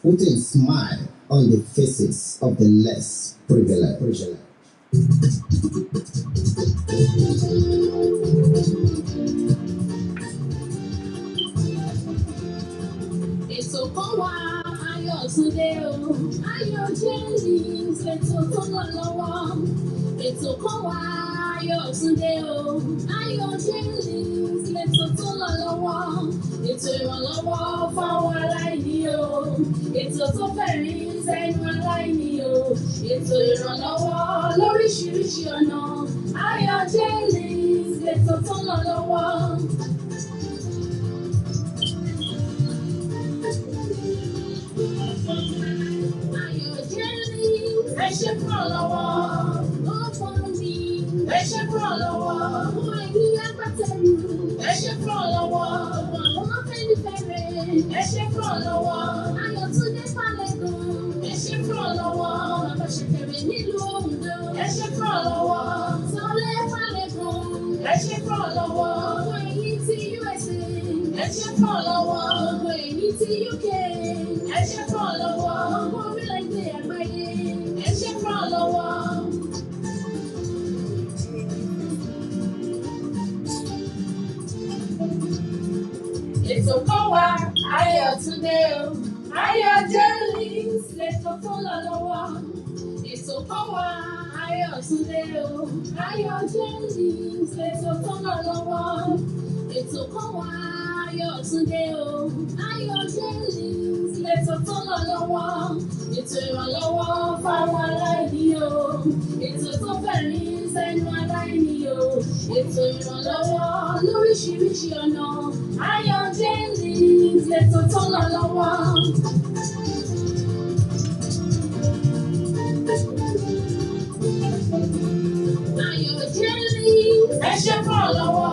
Putting a smile on the faces of the less privileged. Ètò kan wà ayọ̀ túnde o, ayọ̀ James ètò tó lọ lọ́wọ́. Ètò kan wà ayọ̀ túnde o, ayọ̀ James ètò tó lọ lọ́wọ́. Ètò ìrànlọ́wọ́ fáwọn aláìní o, ètò tó fẹ̀rí sẹ́nu aláìní o. Ètò ìrànlọ́wọ́ lóríṣiríṣi ọ̀nà, ayọ̀ James ètò tó lọ lọ́wọ́. Ẹ ṣé fún ọlọ́wọ́, ó fún mi. Ẹ ṣé fún ọlọ́wọ́, ó ẹ̀yìn agbátẹrù. Ẹ ṣé fún ọlọ́wọ́, àwọn afẹ́nifẹ́re. Ẹ ṣé fún ọlọ́wọ́, Ayọ̀túndé Fálẹ́gàn. Ẹ ṣé fún ọlọ́wọ́, bàbá Ṣẹ̀kẹ̀rẹ̀ nílùú Oǹdó. Ẹ ṣé fún ọlọ́wọ́, Sọlé Fálẹ́gàn. Ẹ ṣé fún ọlọ́wọ́, gbogbo ẹ̀yin ti USA. Ẹ ṣé fún ọlọ́wọ́, gbogbo ẹ̀yin ti UK. Ẹ ṣé fún ọlọ́wọ́, gbogbo orílẹ̀-èdè àgbáyé. Ẹ ṣé fún ọlọ́wọ́. Ètò kan wà Ayọ̀túndé o, ayọ̀ James lètò tó lọ lọ́wọ́. Ètò kan wà Ayọ̀túndé o, ayọ̀ James lètò tó lọ lọ́wọ́. Ètò kan wà Ayọ̀túndé o, ayọ̀ James lètò tó lọ lọ́wọ́. Ètò ìrànlọ́wọ́ fáwọn aláìní o, ètò tó fẹ̀rí sẹ́nu aláìní o. Ètò ìrànlọ́wọ́ lóríṣiríṣi ọ̀nà, ayọ̀ James lètò tó lọ lọ́wọ́. Ayọ̀ James, ẹ ṣé fún ọlọ́wọ́,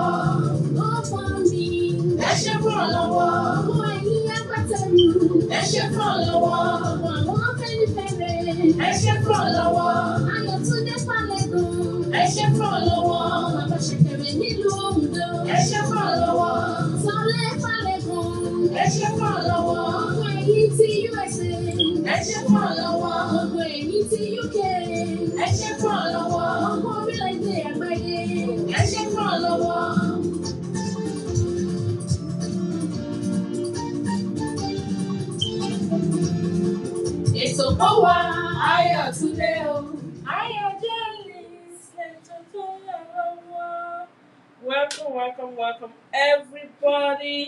ó fún mi. Ẹ ṣé fún ọlọ́wọ́, ó ẹ̀yìn agbátẹrù. Ẹ ṣé fún ọlọ́wọ́, àwọn afẹ́nifẹ́re. Ẹ ṣé fún ọlọ́wọ́, Ayọ̀túndé Fálẹ́gàn. Ẹ ṣé fún ọlọ́wọ́, bàbá Ṣẹ̀kẹ̀rẹ̀ nílùú Oǹdó. Ẹ ṣé fún ọlọ́wọ́, Sọlé Fálẹ́gàn. Ẹ ṣé fún ọlọ́wọ́, gbogbo ẹ̀yin ti USA. Ẹ ṣé fún ọlọ́wọ́, gbogbo ẹ̀yin ti UK. Ẹ ṣé fún ọlọ́wọ́, gbogbo orílẹ̀-èdè àgbáyé. Ẹ ṣé fún ọlọ́wọ́. Ètò kan wà Ayọ̀túndé o, ayọ̀ James lètò tó lọ lọ́wọ́. Welcome, everybody.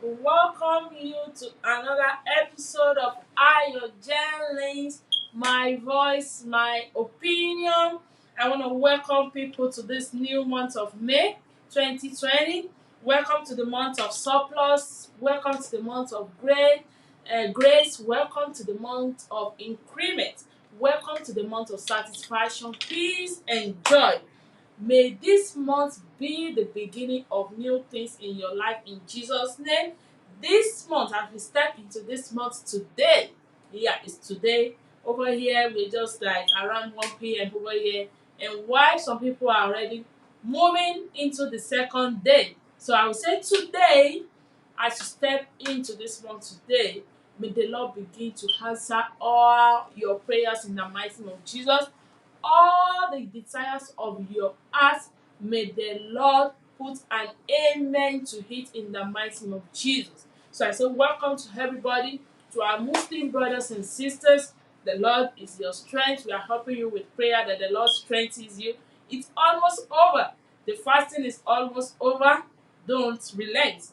We welcome you to another episode of Ayọ̀ James, my voice, my opinion. I want to welcome people to this new month of May 2020. Welcome to the month of surplus. Welcome to the month of grace. Welcome to the month of increment. Welcome to the month of satisfaction, peace, and joy. May this month be the beginning of new things in your life in Jesus' name. This month, as we step into this month today, it's today. Over here, we're just like around 1 p.m. over here. And while some people are already moving into the second day. So I would say today, as you step into this month today, may the Lord begin to answer all your prayers in the mighty name of Jesus. All the desires of your heart, may the Lord put an amen to it in the mighty name of Jesus. So I say welcome to everybody, to our Muslim brothers and sisters. The Lord is your strength. We are helping you with prayer that the Lord strengthens you. It's almost over. The fasting is almost over. Don't relent.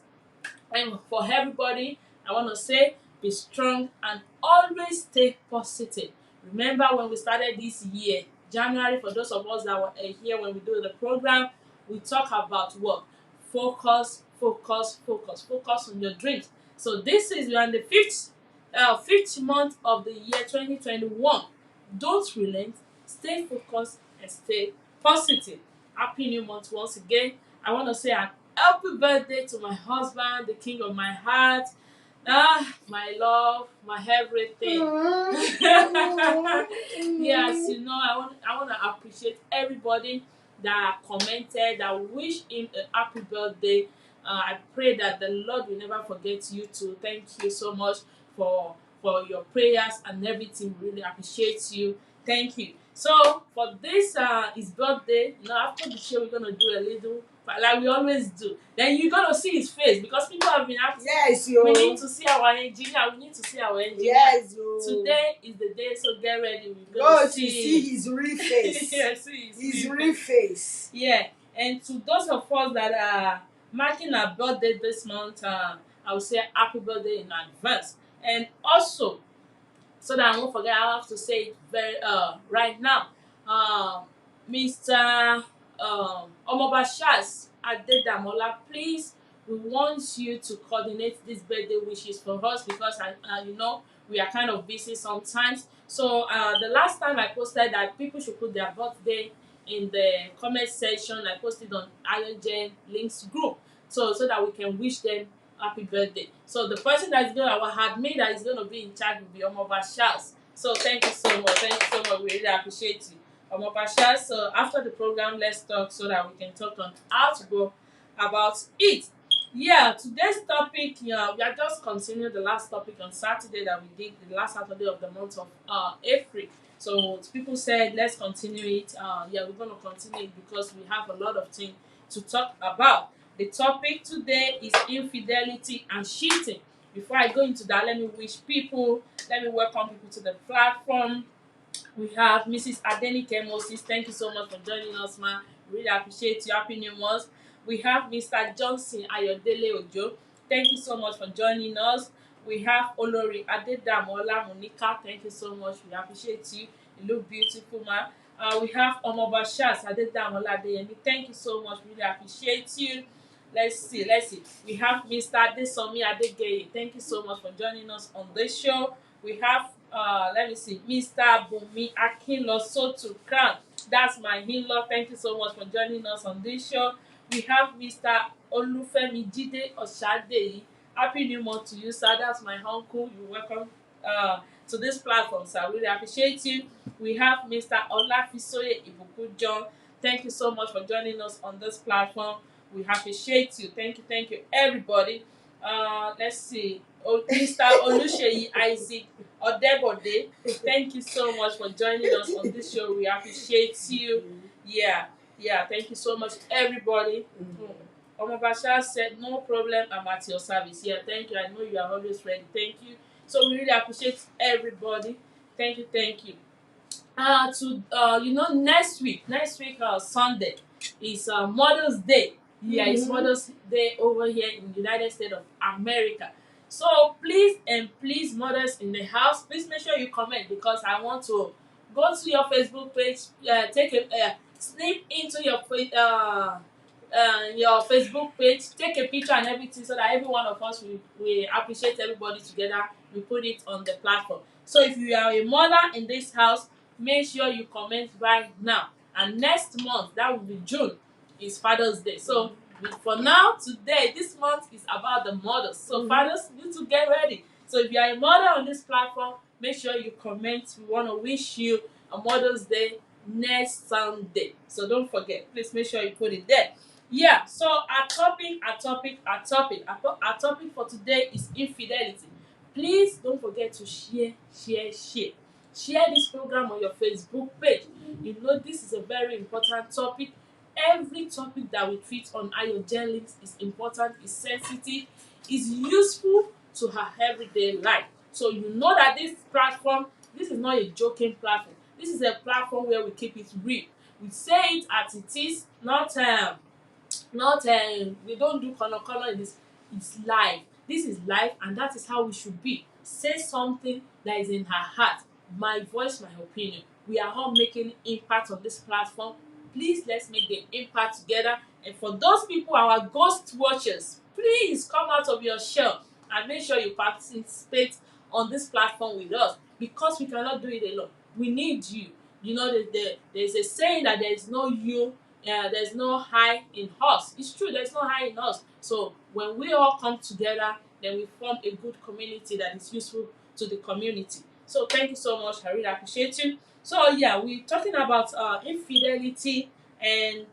And for everybody, I want to say, be strong and always stay positive. Remember when we started this year, January, for those of us that were here when we do the program, we talk about what? Focus on your dreams. So we are in the fifth month of the year 2021. Don't relent, stay focused, and stay positive. Happy new month once again. I want to say an happy birthday to my husband, the king of my heart. My love, my everything. Yes, I want to appreciate everybody that commented, that wish him a happy birthday. I pray that the Lord will never forget you too. Thank you so much for your prayers and everything. Really appreciate you. Thank you. So for this his birthday, after the show we're gonna do a little like we always do. Then you're gonna see his face because people have been asking. Yes, yo. We need to see our engineer. We need to see our engineer. Yes, yo. Today is the day, so get ready. We're gonna see his real face. Yes, see his real face. Yeah, and to those of us that are marking our birthday this month, I will say happy birthday in advance. And also, so that I won't forget, I have to say it very right now. Mr. Omobashas Adedamola, please, we want you to coordinate this birthday wishes for us because we are kind of busy sometimes. So the last time I posted that people should put their birthday in the comment section, I posted on Iron Links group, so that we can wish them happy birthday. So the person that is gonna had made that is gonna be in charge will be Omobashas. So thank you so much. Thank you so much. We really appreciate you. Omobashas. So after the program, let's talk so that we can talk on how to go about it. Yeah, today's topic, we are just continuing the last topic on Saturday that we did, the last Saturday of the month of April. So people said, let's continue it. We're going to continue it because we have a lot of things to talk about. The topic today is infidelity and cheating. Before I go into that, let me welcome people to the platform. We have Mrs. Adenike Moses. Thank you so much for joining us, ma. Really appreciate you. Happy New Month. We have Mr. Johnson Ayodele Ojo. Thank you so much for joining us. We have Olori Adedamola Monica. Thank you so much. We appreciate you. You look beautiful, ma. We have Omobashas Adedamola Adeyemi. Thank you so much. Really appreciate you. Let's see. We have Mr. Adesomi Adegeye. Thank you so much for joining us on this show. We have Mr. Bumi Akinlosotu Crown. That's my in-law. Thank you so much for joining us on this show. We have Mr. Olufemi Jide Oshadeyi. Happy New Month to you, sir. That's my uncle. You're welcome to this platform, sir. Really appreciate you. We have Mr. Olafisoye Ibuku John. Thank you so much for joining us on this platform. We appreciate you. Thank you, everybody. Let's see. Mr. Oluseyi Isaac Odebode. Thank you so much for joining us on this show. We appreciate you. Yeah. Thank you so much, everybody. Omobasha said, no problem, I'm at your service. Yeah, thank you. I know you are always ready. Thank you. So we really appreciate everybody. Thank you. Next week, Sunday is Mother's Day. Yeah, it's Mother's Day over here in the United States of America. So please, mothers in the house, please make sure you comment because I want to go to your Facebook page, take a snip into your Facebook page, take a picture and everything so that every one of us we appreciate everybody together. We put it on the platform. So if you are a mother in this house, make sure you comment right now. And next month, that will be June, is Father's Day. So for now, today, this month is about the mothers. So fathers need to get ready. So if you are a mother on this platform, make sure you comment. We want to wish you a Mother's Day next Sunday. So don't forget. Please make sure you put it there. Yeah, so our topic for today is infidelity. Please don't forget to share this program on your Facebook page. You know this is a very important topic. Every topic that we treat on Iron Links is important, is sensitive, is useful to her everyday life. So you know that this is not a joking platform. This is a platform where we keep it real. We say it as it is, we don't do corner in this. It's live. This is live, and that is how we should be. Say something that is in her heart. My voice, my opinion. We are all making impact on this platform. Please, let's make the impact together. And for those people, our ghost watchers, please come out of your shell and make sure you participate on this platform with us because we cannot do it alone. We need you. You know, there's a saying that there is no you, there's no I in us. It's true, there's no I in us. So when we all come together, then we form a good community that is useful to the community. So thank you so much. I really appreciate you. So yeah, we're talking about infidelity and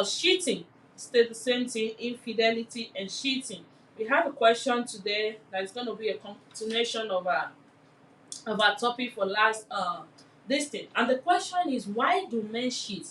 cheating. stay the same thing: infidelity and cheating. We have a question today that is going to be a continuation of our topic for last this thing. And the question is, why do men cheat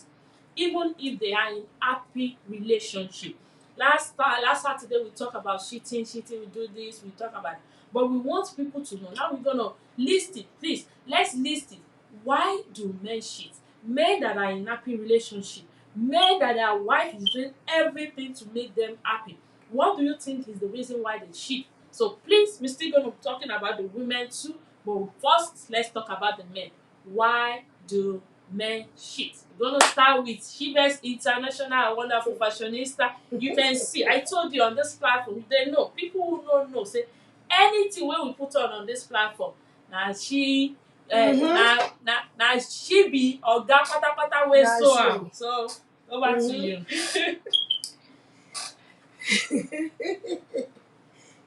even if they are in happy relationship? Last Saturday we talk about cheating, we do this, we talk about it. But we want people to know. Now we're gonna list it. Please, let's list it. Why do men cheat? Men that are in happy relationship, men that their wife is doing everything to make them happy. What do you think is the reason why they cheat? So please, we're still gonna be talking about the women too, but first let's talk about the men. Why do men cheat? We're gonna start with Shivers International, a wonderful fashionista. You can see, I told you on this platform, they know, people who don't know, say anything wey we put on this platform, na she na she be oga patapata wey Na sew she. am. So over to you.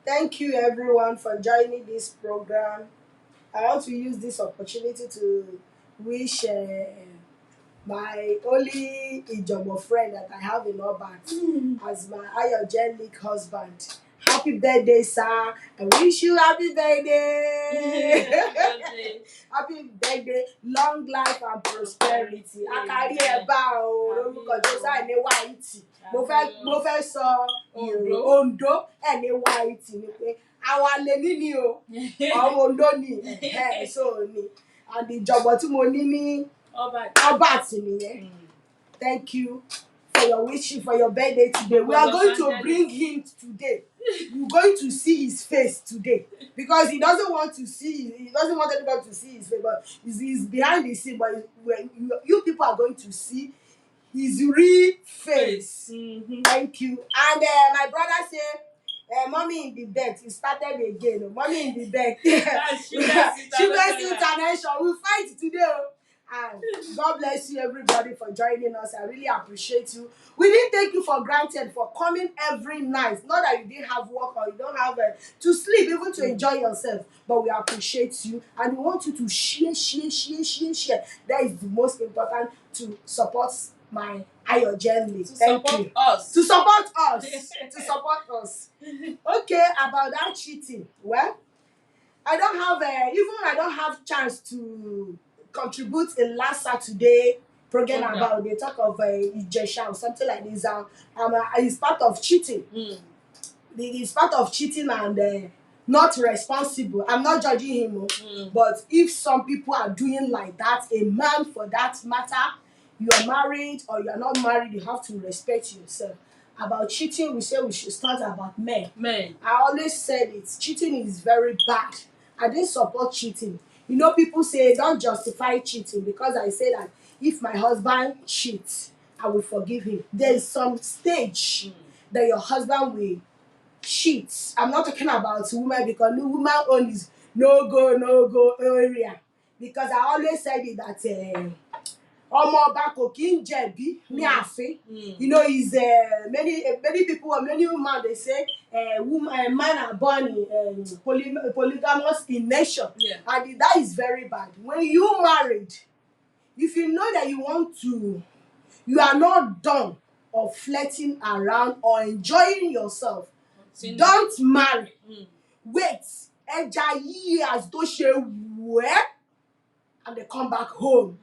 Thank you, everyone, for joining this program. I want to use this opportunity to wish my only Ijomo friend that I have in Obat as my ayogenic husband. Happy birthday, sir. I wish you happy birthday. Happy birthday, long life and prosperity. Akari eba o, lórúkọ Jésù ẹni white. Mo fẹ́ sọ Ondo ẹni white ni pé àwa lè ní ni o. Ọmọ Ondo ni. So ni. And ìjọ̀gbọ̀n tí mo ní ní Albert nìyẹn. Thank you for your wishing for your birthday today. We are going to bring him today. You're going to see his face today because he doesn't want anybody to see his face, but he's behind the scene. But you people are going to see his real face. Thank you. And my brother said, mommy in the bed. He started again. Mommy in the bed. Shivers International. We fight today. And God bless you, everybody, for joining us. I really appreciate you. We didn't take you for granted for coming every night. Not that you didn't have work or you don't have to sleep, even to enjoy yourself. But we appreciate you. And we want you to share. That is the most important, to support my Ayo gently. Thank you. To support us. To support us. Okay, about that cheating. Well, I don't have chance to contribute in last Saturday program about the talk of Ijesha or something like this. It's part of cheating. It's part of cheating and not responsible. I'm not judging him, but if some people are doing like that, a man for that matter, you are married or you are not married, you have to respect yourself. About cheating, we say we should start about men. I always said it. Cheating is very bad. I didn't support cheating. You know, people say don't justify cheating because I say that if my husband cheats, I will forgive him. There is some stage that your husband will cheat. I'm not talking about women because woman own is no go area. Because I always said it that ọmọ ọba kò kí ń jẹ̀bi ní ààfin. You know, is many people or many women they say man are born polygamous in nature. And that is very bad. When you married, if you know that you are not done of flirting around or enjoying yourself, don't marry. Wait, ẹja years tó ṣe wẹ́ and they come back home.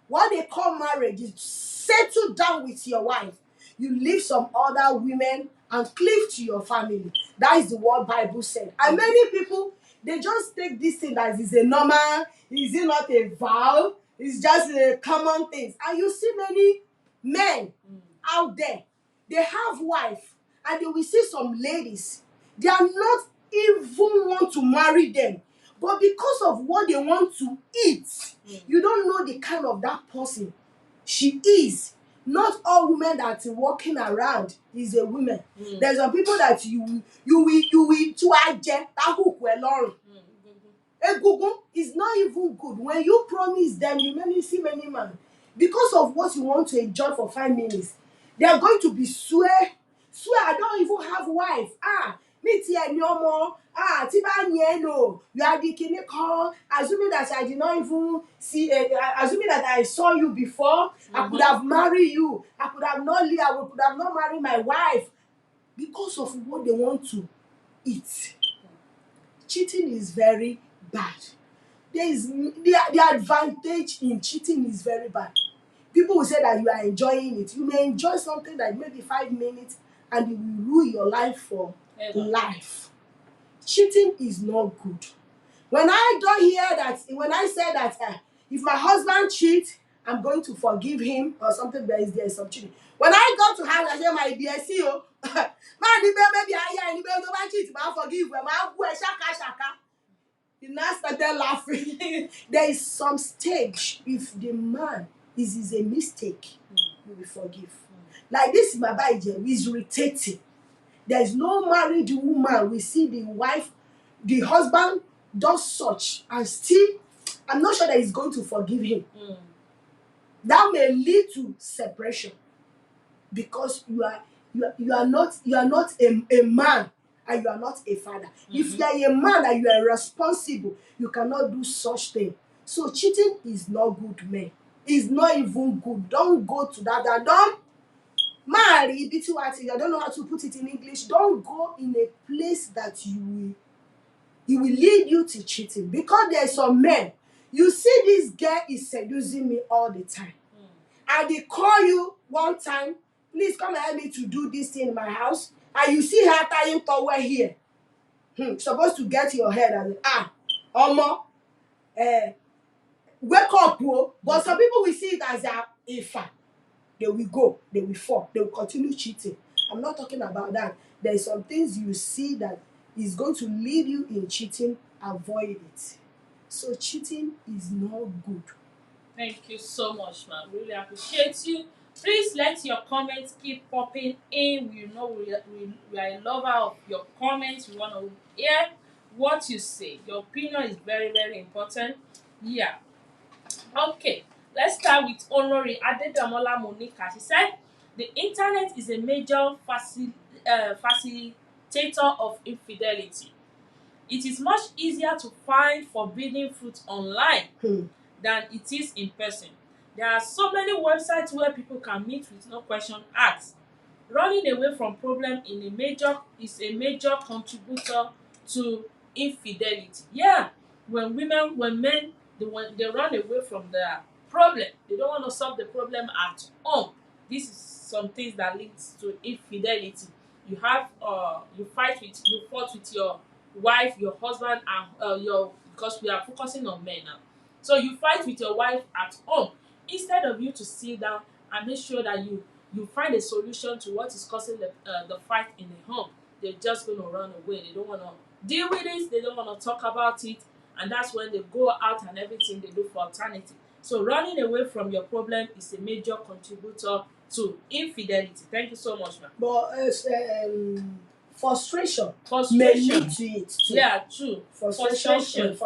What they call marriage is settle down with your wife. You leave some other women and cleave to your family. That is the word Bible said. And many people, they just take this thing as is a normal, is it not a vow? It's just a common thing. And you see many men out there, they have wife, and they will see some ladies, they are not even want to marry them. But because of what they want to eat, you don't know the kind of that person she is. Not all women that are walking around is a woman. There's some people that you will to aje tahuku elorun. Egungun is not even good. When you promise them, you see many men. Because of what you want to enjoy for 5 minutes, they are going to be swear, I don't even have wife. meet here no more. Tiba no, you are the kidney call. Assuming that I did not even see, assuming that I saw you before, I could have married you. I could have not lived, I could have not married my wife because of what they want to eat. Cheating is very bad. There is the advantage in cheating is very bad. People will say that you are enjoying it. You may enjoy something that maybe 5 minutes and it will ruin your life for life. Cheating is not good. When I don't hear that, when I say that if my husband cheats, I'm going to forgive him or something, there is some cheating. When I go to house, I say my BSC, man, maybe I cheat, but I forgive him. Shaka. He now started laughing. There is some stage, if the man is a mistake, you will forgive. Like this Baba Ije is irritating. There is no married woman. We see the wife, the husband does such, and still, I'm not sure that he's going to forgive him. That may lead to separation because you are not a man and you are not a father. If you are a man and you are responsible, you cannot do such thing. So cheating is not good, man. It's not even good. Don't go to that. And don't marry. I don't know how to put it in English. Don't go in a place that it will lead you to cheating. Because there are some men, you see this girl is seducing me all the time. And they call you one time, please come and help me to do this thing in my house. And you see her tying towel here. Supposed to get your head and Omo, wake up, bro. But some people will see it as a fan. They will go, they will fall, they will continue cheating. I'm not talking about that. There are some things you see that is going to lead you in cheating. Avoid it. So cheating is not good. Thank you so much, man. Really appreciate you. Please let your comments keep popping in. We know we are a lover of your comments. We want to hear what you say. Your opinion is very, very important. Yeah. Okay. Let's start with Honori Adedamola Monica. She said, the internet is a major facilitator of infidelity. It is much easier to find forbidden fruit online than it is in person. There are so many websites where people can meet with no question asked. Running away from problem is a major contributor to infidelity. Yeah, when men, they run away from their problem, they don't want to solve the problem at home. This is some things that leads to infidelity. You fought with your wife, your husband, and because we are focusing on men now. So you fight with your wife at home instead of you to sit down and make sure that you find a solution to what is causing the fight in the home. They're just going to run away. They don't want to deal with it. They don't want to talk about it. And that's when they go out and everything they do for alternative. So running away from your problem is a major contributor to infidelity. Thank you so much, ma'am. But frustration may lead to it too. Yeah, true. Frustration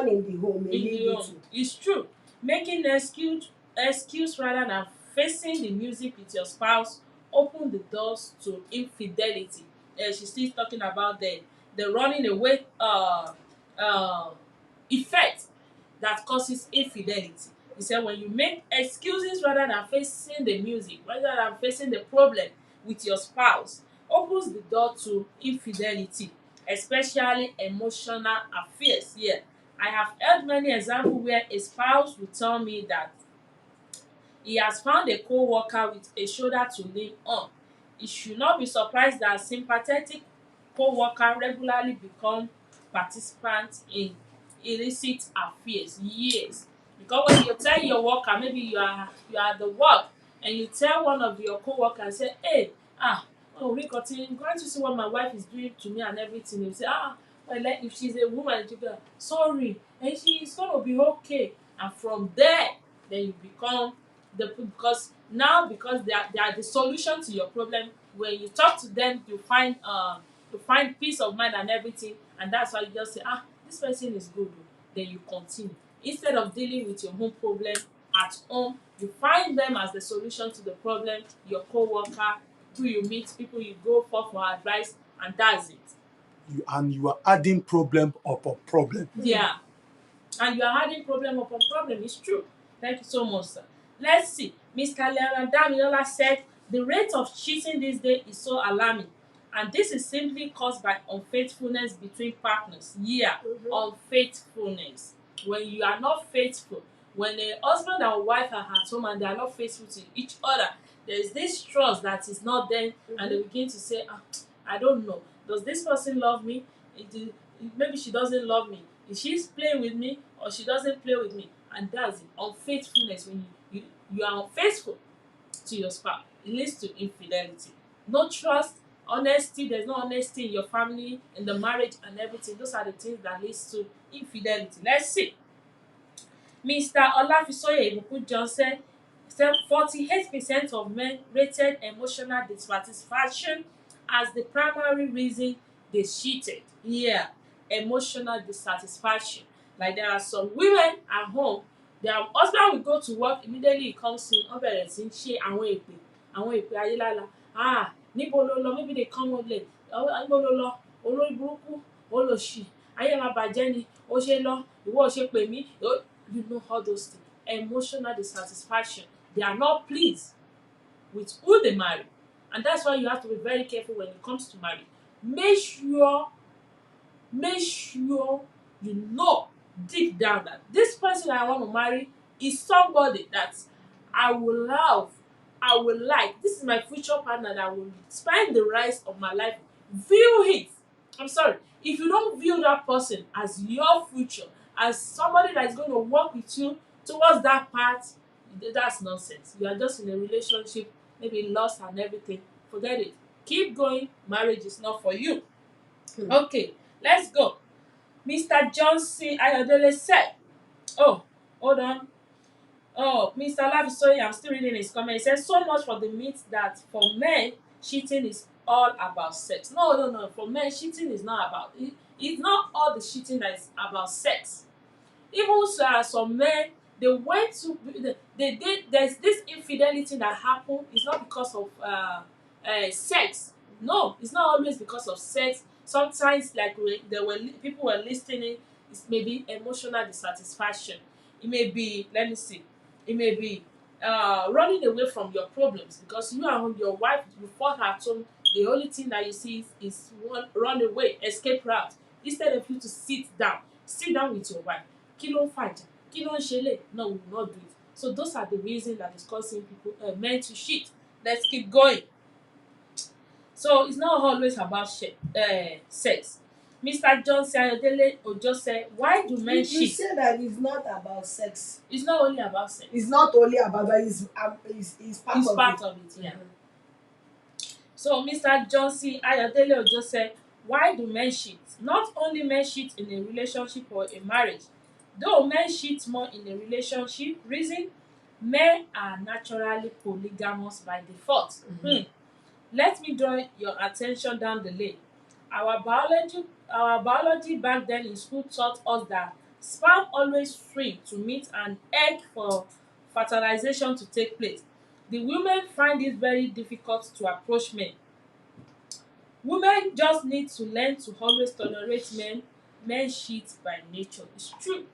in the home may lead to it. It's true. Making an excuse rather than facing the music with your spouse open the doors to infidelity. She's still talking about the running away effect that causes infidelity. He said when you make excuses rather than facing the music, rather than facing the problem with your spouse, opens the door to infidelity, especially emotional affairs. Yeah, I have heard many examples where a spouse will tell me that he has found a co-worker with a shoulder to lean on. He should not be surprised that sympathetic co-worker regularly become participants in illicit affairs. Yes, because when you tell your worker, maybe you are at the work, and you tell one of your co-workers and say, hey, Ricotine, going to see what my wife is doing to me and everything. You say, well, like, if she's a woman, you go, sorry, and she's gonna be okay. And from there, then you become because they are the solution to your problem. When you talk to them, you find peace of mind and everything, and that's why you just say, this person is good. Then you continue instead of dealing with your own problem at home. You find them as the solution to the problem. Your co-worker, who you meet, people you go for advice, and that's it. you are adding problem upon problem. Yeah. And you are adding problem upon problem. It's true. Thank you so much, sir. Let's see. Mr. Leonard Damilola said the rate of cheating these days is so alarming, and this is simply caused by unfaithfulness between partners. Yeah, unfaithfulness. When you are not faithful, when a husband and wife are at home and they are not faithful to each other, there is this trust that is not there, and they begin to say, I don't know. Does this person love me? Maybe she doesn't love me. Is she playing with me or she doesn't play with me? And that's it. Unfaithfulness. When you are unfaithful to your spouse, it leads to infidelity. No trust, honesty. There's no honesty in your family, in the marriage, and everything. Those are the things that leads to infidelity. Let's see. Mr. Olafisoye Ibukun John said 48% of men rated emotional dissatisfaction as the primary reason they cheated. Yeah, emotional dissatisfaction. Like there are some women at home, their husband will go to work, immediately he comes in, wọ́n bẹ̀rẹ̀ sí ń ṣe àwọn èpè ayélála. Níbo ló lọ? Maybe they come home late. Níbo ló lọ? Olórí burúkú, olòṣì, ayé máa bàjẹ́ ni, ó ṣe lọ, ìwọ ò ṣe pè mí. You know all those things. Emotional dissatisfaction. They are not pleased with who they marry. And that's why you have to be very careful when it comes to marriage. Make sure you know deep down that this person I want to marry is somebody that I will love, I will like. This is my future partner that I will spend the rest of my life. View it. I'm sorry. If you don't view that person as your future, as somebody that is going to work with you towards that path, that's nonsense. You are just in a relationship, maybe lost and everything. Forget it. Keep going. Marriage is not for you. Okay, let's go. Mr. Johnson Ayodele said, oh, hold on. Oh, Mr. Lavisoye, I'm still reading his comment. He says, so much for the myth that for men, cheating is all about sex. No. For men, cheating is not about it. It's not all the cheating that is about sex. Even some men, they went to, they did, there's this infidelity that happened. It's not because of sex. No, it's not always because of sex. Sometimes, like people were listening, it's maybe emotional dissatisfaction. It may be, let me see, it may be running away from your problems because you and your wife, you fought at home. The only thing that you see is run away, escape route. Instead of you to sit down with your wife. Kí ló ń fàjà? Kí ló ń ṣe lè? No, we will not do it. So those are the reasons that is causing people, men to cheat. Let's keep going. So it's not always about sex. Mr. Johnson Ayodele Ojo said, why do men cheat? You say that it's not about sex. It's not only about sex. It's not only about, but it's part of it. Yeah. So Mr. Johnson Ayodele Ojo said, why do men cheat? Not only men cheat in a relationship or a marriage. Though men cheat more in a relationship, reason men are naturally polygamous by default. Let me draw your attention down the lane. Our biology back then in school taught us that sperm always swim to meet an egg for fertilization to take place. The women find it very difficult to approach men. Women just need to learn to always tolerate men. Men cheat by nature. It's true.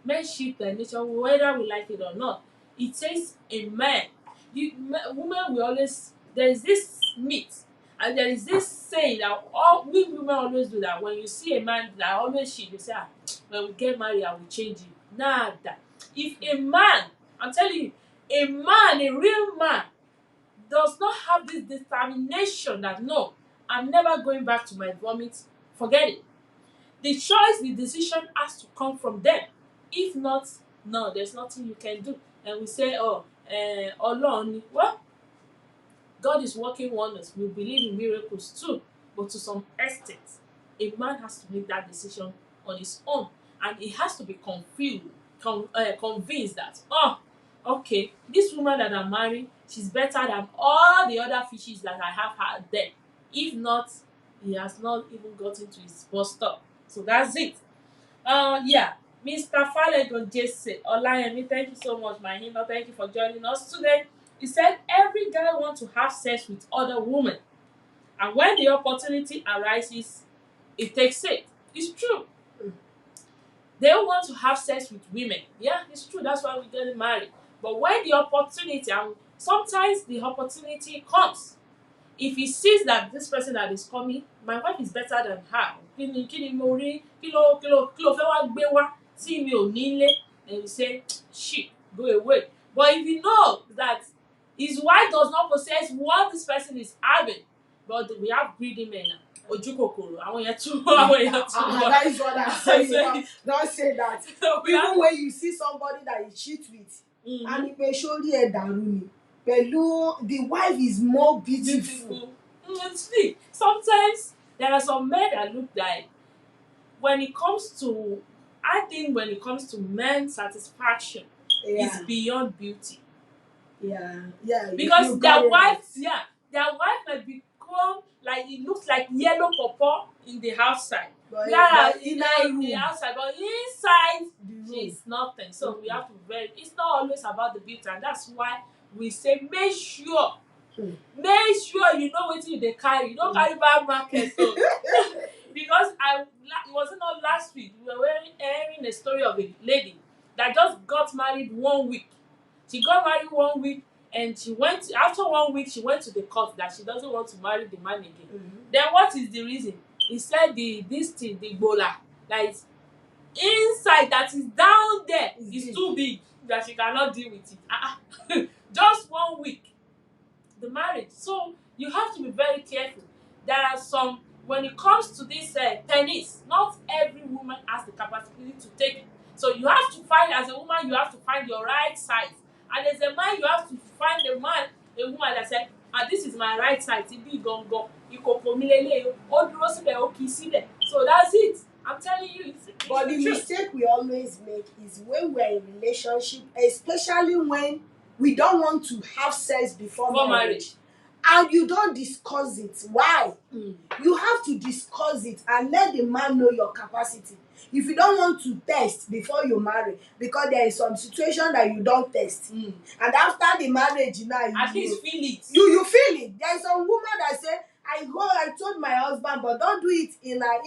Men cheat by nature, whether we like it or not. It takes a man. Women will always, there is this myth and there is this saying that all we women always do, that when you see a man that always cheat, you say, when we get married I will change him. Nada. If a man, I'm telling you, a real man does not have this determination that no, I'm never going back to my vomit, forget it. The choice, the decision has to come from them. If not, no, there's nothing you can do. And we say, Ọlọ́run ni. Well, God is working wonders. We believe in miracles too. But to some extent, a man has to make that decision on his own. And he has to be convinced that, okay, this woman that I'm marrying, she's better than all the other fishes that I have had there. If not, he has not even gotten to his bus stop. So that's it. Yeah. Mr. Falegon Jesse Olayemi, thank you so much, my hero. Thank you for joining us today. He said every guy wants to have sex with other women, and when the opportunity arises, it takes it. It's true. They don't want to have sex with women. Yeah, it's true. That's why we're getting married. But when the opportunity, and sometimes the opportunity comes, if he sees that this person that is coming, my wife is better than her. Kí ni mo rí, kí ló fẹ́ wá gbé wá tí mi ò nílé, and you say, shit, go away. But if you know that his wife does not possess what this person is having, but we have greedy men now. Ojú kòkòrò, àwọn yẹn too That is what I'm saying. Don't say that. So we Even have, when you see somebody that you cheat with, and it may surely a daruni. Pẹ̀lú the wife is more beautiful. See, sometimes there are some men that look like, when it comes to, I think when it comes to men's satisfaction, it's beyond beauty. Yeah. Because their wife might become like, it looks like yellow pawpaw in the outside. But In the outside, but inside she's nothing. So we have to it's not always about the beauty, and that's why we say make sure you know wetin you dey carry. You don't carry bad market though. Because it wasn't not last week, we were hearing a story of a lady that just got married 1 week. She got married 1 week, and after 1 week she went to the court that she doesn't want to marry the man again. Then what is the reason? He said the gbola that is inside, that is down there, is too big, that she cannot deal with it. Just 1 week, the marriage. So you have to be very careful. There are some, when it comes to this tennis, not every woman has the capacity to take it. So you have to find, as a woman, you have to find your right size. And as a man, you have to find a woman that said, this is my right size. So that's it. I'm telling you, it's But the mistake we always make is when we're in relationship, especially when we don't want to have sex before marriage. And you don't discuss it. Why? You have to discuss it and let the man know your capacity. If you don't want to test before you marry, because there is some situation that you don't test, and after the marriage, at least feel it. You feel it. There is some woman that say, I told my husband, but don't do it in a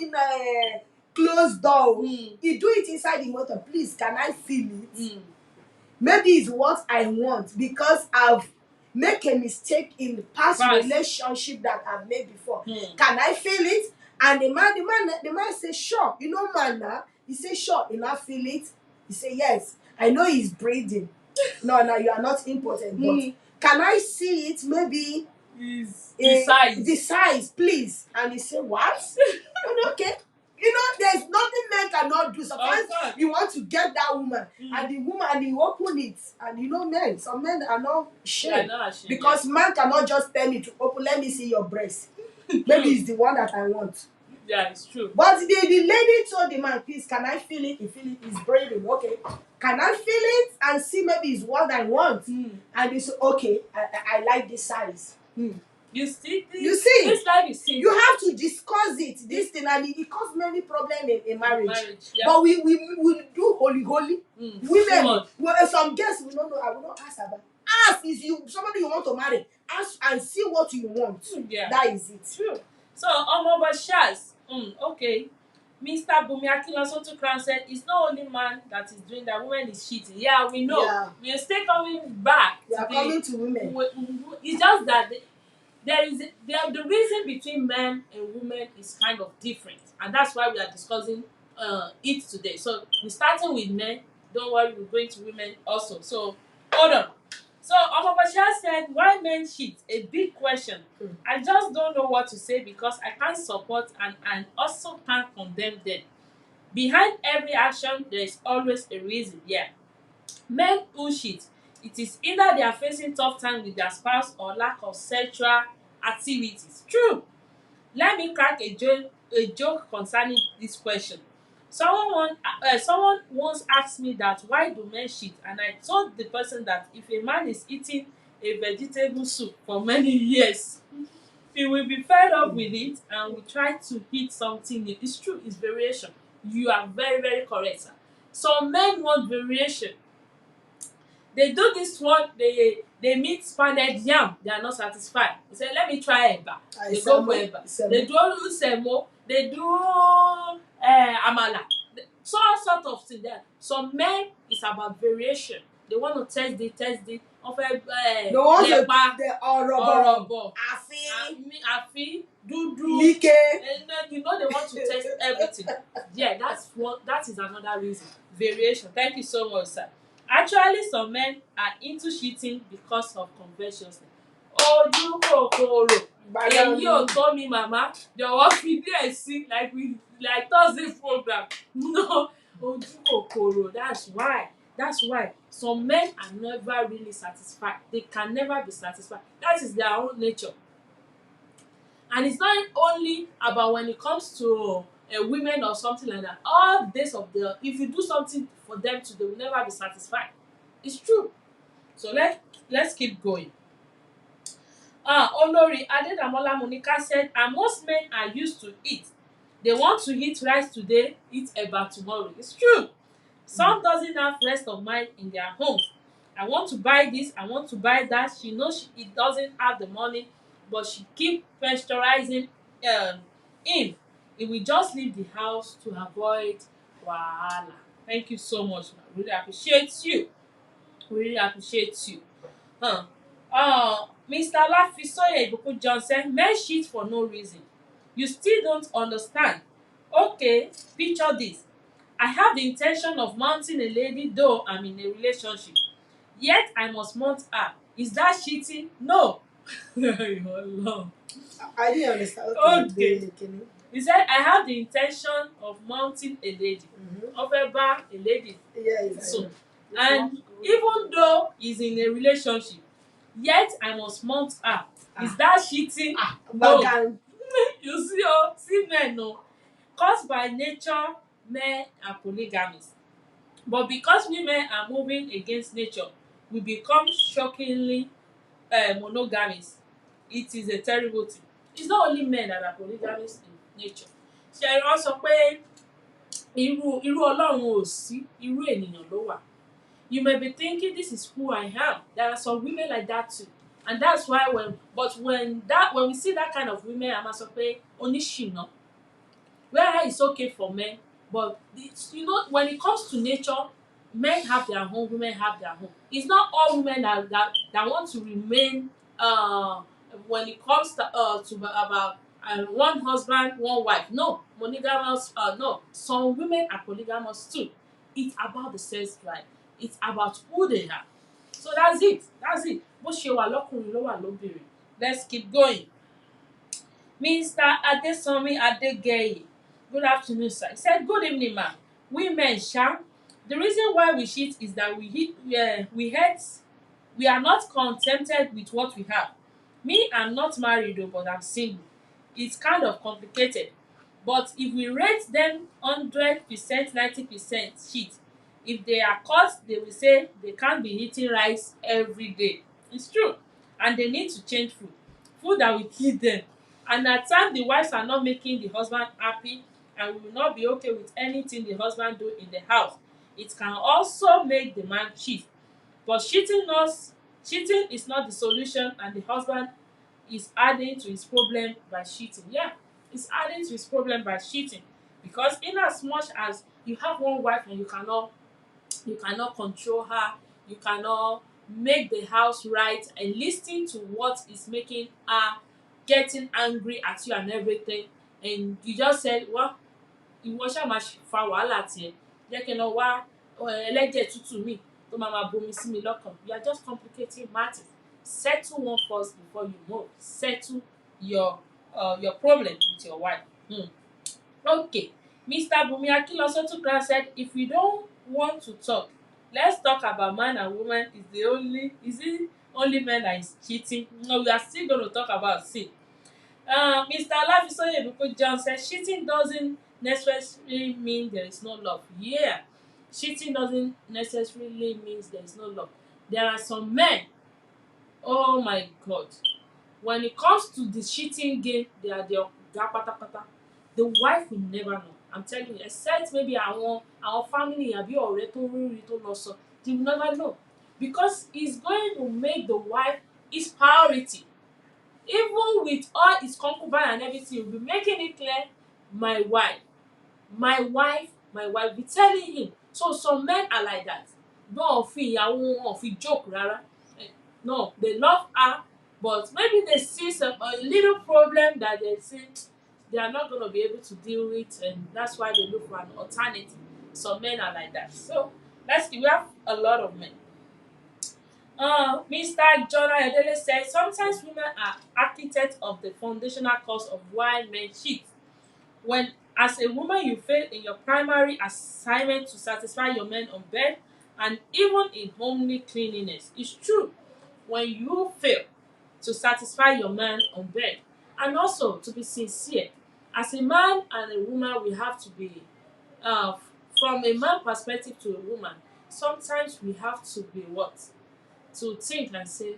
closed door. You do it inside the motor. Please, can I feel it? Maybe it's what I want, because I've make a mistake in the past relationship that I've made before. Can I feel it? And the man say, sure. You know, man, he say, sure. You not feel it? He say, yes. I know he's breathing. No, you are not important. But can I see it? Maybe the size, please. And he say, what? Okay. You know, there's nothing men cannot do. Sometimes you want to get that woman, and the woman, and you open it, and you know, some men are not ashamed, because man cannot just tell me to open. Let me see your breast. Maybe it's the one that I want. Yeah, it's true. But the lady told the man, please, can I feel it? He feel it. He's breathing. Okay. Can I feel it and see maybe it's what I want? And he said, okay, I like this size. You see, this life is simple. You have to discuss it. This thing, and it causes many problems in marriage. Yeah. But we do holy. Women, some girls we don't know. I will not ask about. Ask, is you somebody you want to marry? Ask and see what you want. Yeah. That is it. True. So Shaz, okay. Mr. Bumi Akinlosotu Crown said it's not only man that is doing that, women is cheating. Yeah, we know. Yeah. We are still coming back. We are coming to women. It's just that the reason between men and women is kind of different, and that's why we are discussing it today. So we're starting with men. Don't worry, we're going to women also. So hold on. So Omobasha said, why men cheat? A big question. I just don't know what to say, because I can't support and also can't condemn them. Behind every action, there is always a reason. Yeah. Men who cheat, it is either they are facing tough time with their spouse or lack of sexual activities. True. Let me crack a joke concerning this question. Someone once asked me that why do men cheat, and I told the person that if a man is eating a vegetable soup for many years, he will be fed up with it and will try to eat something new. It's true, it's variation. You are very, very correct, sir. Some men want variation. They do this one, they meet pounded yam, they are not satisfied. They say, let me try eba. They go for eba. They do semo, they do amala. So all sort of things there. Some men is about variation. They want to test it. Wọ́n fẹ́ The ones that lẹ́pa, the ọ̀rọ̀bọ̀, àfi, dúdú. like. And then you know they want to test everything. Yeah, that is another reason. Variation. Thank you so much, sir. Actually, some men are into cheating because of covetousness. Ojú kòkòrò. Èyí ò tó mi màmá. Jọ̀wọ́ fi díẹ̀ sí like Thursday program. No, ojú kòkòrò. That's why some men are never really satisfied. They can never be satisfied. That is their own nature. And it's not only about when it comes to women or something like that. All days of if you do something for them too, they will never be satisfied. It's true. So let's keep going. Olori Adedamola Monica said, and most men are used to it. They want to eat rice today, eat eba tomorrow. It's true. Some doesn't have rest of mind in their homes. I want to buy this, I want to buy that. She knows he doesn't have the money, but she keep pressurizing him. He will just leave the house to avoid wahala. Thank you so much. I really appreciate you. Mr. Lafisoye Ibukun John said, men cheat for no reason. You still don't understand. Okay, picture this. I have the intention of mounting a lady though I'm in a relationship. Yet I must mount her. Is that cheating? No. Allah. I didn't understand. Okay. He said, I have the intention of mounting a lady. Ofeba a lady. Yes. So, and even though he's in a relationship, yet I must mount her. Is that cheating? No. You see men no. Cause by nature, men are polygamous. But because women are moving against nature, we become shockingly monogamous. It is a terrible thing. It's not only men that are polygamous in nature. Ṣé wọ́n sọ pé irú Ọlọ́run ò sí, irú ènìyàn ló wà. You may be thinking this is who I am. There are some women like that too. And that's why when we see that kind of women, a máa sọ pé oníṣìnà. Where it's okay for men, but when it comes to nature, men have their home, women have their home. It's not all women that want to remain when it comes to about one husband, one wife. No, monogamous. No, some women are polygamous too. It's about the sex drive. It's about who they are. So that's it. Bó ṣe wà lọ́kùnrin ló wà lóbìnrin. Let's keep going. Mr. Adesanmi Adegeye. Good afternoon, sir. He said, good evening, ma'am. Women, the reason why we cheat is that we are not contented with what we have. Me, I'm not married though, but I'm single. It's kind of complicated. But if we rate them 100%, 90% cheat, if they are caught, they will say they can't be eating rice every day. It's true. And they need to change food that will kill them. And at times, the wives are not making the husband happy, and we will not be okay with anything the husband do in the house. It can also make the man cheat. But cheating is not the solution, and the husband is adding to his problem by cheating. Yeah, it's adding to his problem by cheating. Because in as much as you have one wife and you cannot control her, you cannot make the house right and listen to what is making her getting angry at you and everything, and you just said, well, ìwọ ṣáà máa fa wàhálà tiẹ̀, jẹ́ kí n lọ wá ẹlẹ́jẹ̀ tútù mi tó máa bomi sí mi lọ́kàn. You are just complicating matters. Settle one first before you move. Settle your problem with your wife. Okay. Mr. Bumi Akinlosotukra said, if we don't want to talk, let's talk about man and woman. Is it only men that is cheating? No, we are still going to talk about sin. Mr. Lafisoye Ibukun John says, cheating doesn't necessarily mean there is no love. Yeah, cheating doesn't necessarily mean there is no love. There are some men, oh my God, when it comes to the cheating game, they are the oga pátápátá. The wife will never know. I'm telling you, except maybe our family àbí ọ̀rẹ́ tó rí tó lọ sọ, they will never know. because it's going to make the wife his priority. Even with all his concubine and everything, you'll be making it clear, my wife, my wife, my wife, be telling him. So some men are like that. Wọn ò fi ìyàwó wọn ò fi joke rárá. No, they love her, but maybe they see a little problem that they see they are not going to be able to deal with, and that's why they look for an alternative. Some men are like that. So we have a lot of men. Mr. John Ayodele says sometimes women are architects of the foundational cause of why men cheat. When, as a woman, you fail in your primary assignment to satisfy your men on bed and even in homely cleanliness, it's true. When you fail to satisfy your man on bed, and also to be sincere, as a man and a woman, we have to be, from a man perspective to a woman, sometimes we have to be what? To think and say,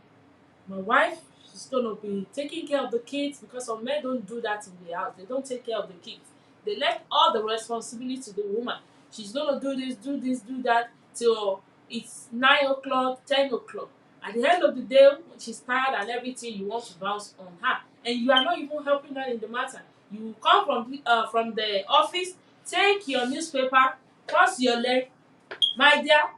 my wife, she's gonna be taking care of the kids, because some men don't do that in the house. They don't take care of the kids. They left all the responsibility to the woman. She's gonna do this, do that till it's 9 o'clock, 10 o'clock. At the end of the day, when she's tired and everything, you want to bounce on her, and you are not even helping her in the matter. You come from the office, take your newspaper, cross your leg, my dear,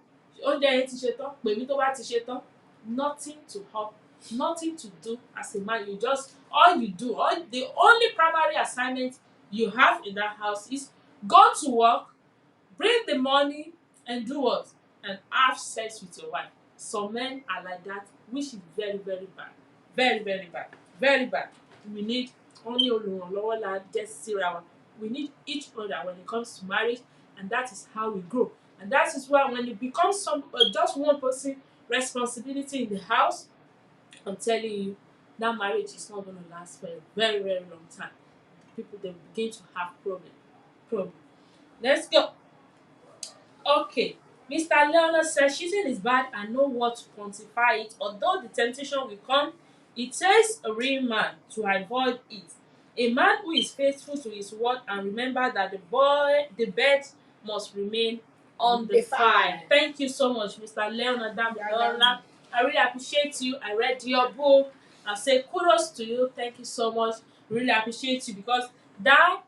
oúnjẹ yẹn ti ṣe tán, pè mí tó bá ti ṣe tán. Nothing to help, nothing to do as a man. You just, the only primary assignment you have in that house is go to work, bring the money, and do what? And have sex with your wife. Some men are like that, which is very, very bad. Very, very bad. Very bad. We need only olùrànlọ́wọ́ la jẹ́ síra wa. We need each other when it comes to marriage, and that is how we grow. And that is why when it becomes just one person responsibility in the house, I'm telling you, that marriage is not going to last for a very, very long time. People, they begin to have problem. Let's go. Okay. Mr. Leonard says cheating is bad and know what to quantify it. Although the temptation will come, it takes a real man to avoid it. A man who is faithful to his word and remember that the bed must remain on the fire. Thank you so much, Mr. Leonard Damilola. I really appreciate you. I read your book. I say kudos to you. Thank you so much. Really appreciate you, because that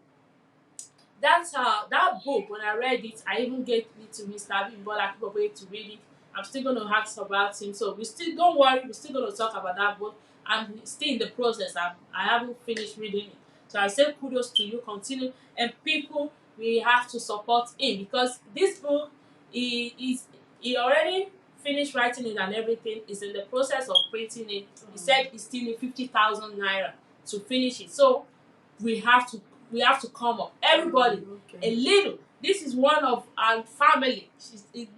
book, when I read it, I even gave it to Mr. Abimbola Kiboboye to read it. I'm still going to ask about him. So don't worry, we're still going to talk about that book. I'm still in the process. I haven't finished reading it. So I say kudos to you, continue. And people, we have to support him, because this book, he already finished writing it and everything. He's in the process of printing it. He said he still needs 50,000 naira to finish it. So we have to come up. Everybody, a little. This is one of our family.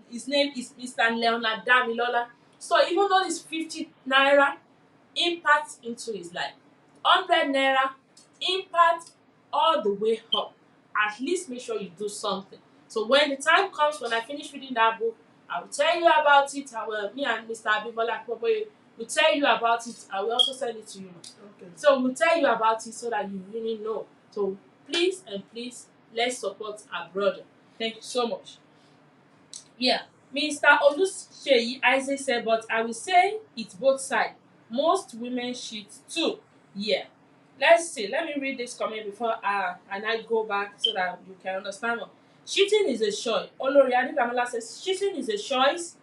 His name is Mr. Leonard Damilola. So even though it's 50 naira, impact into his life. 100 naira, impact all the way up. At least make sure you do something. So when the time comes, when I finish reading that book, I will tell you about it. Me and Mr. Abimbola Kiboboye will tell you about it. I will also send it to you. Okay. So we'll tell you about it so that you really know. So please, let's support our brother. Thank you so much. Yeah. Mr. Oluseyi Isaac said, but I will say it's both sides. Most women cheat too. Yeah. Let's see. Let me read this comment before and I go back so that you can understand more. Cheating is a choice. Olori Adibamala says cheating is a choice.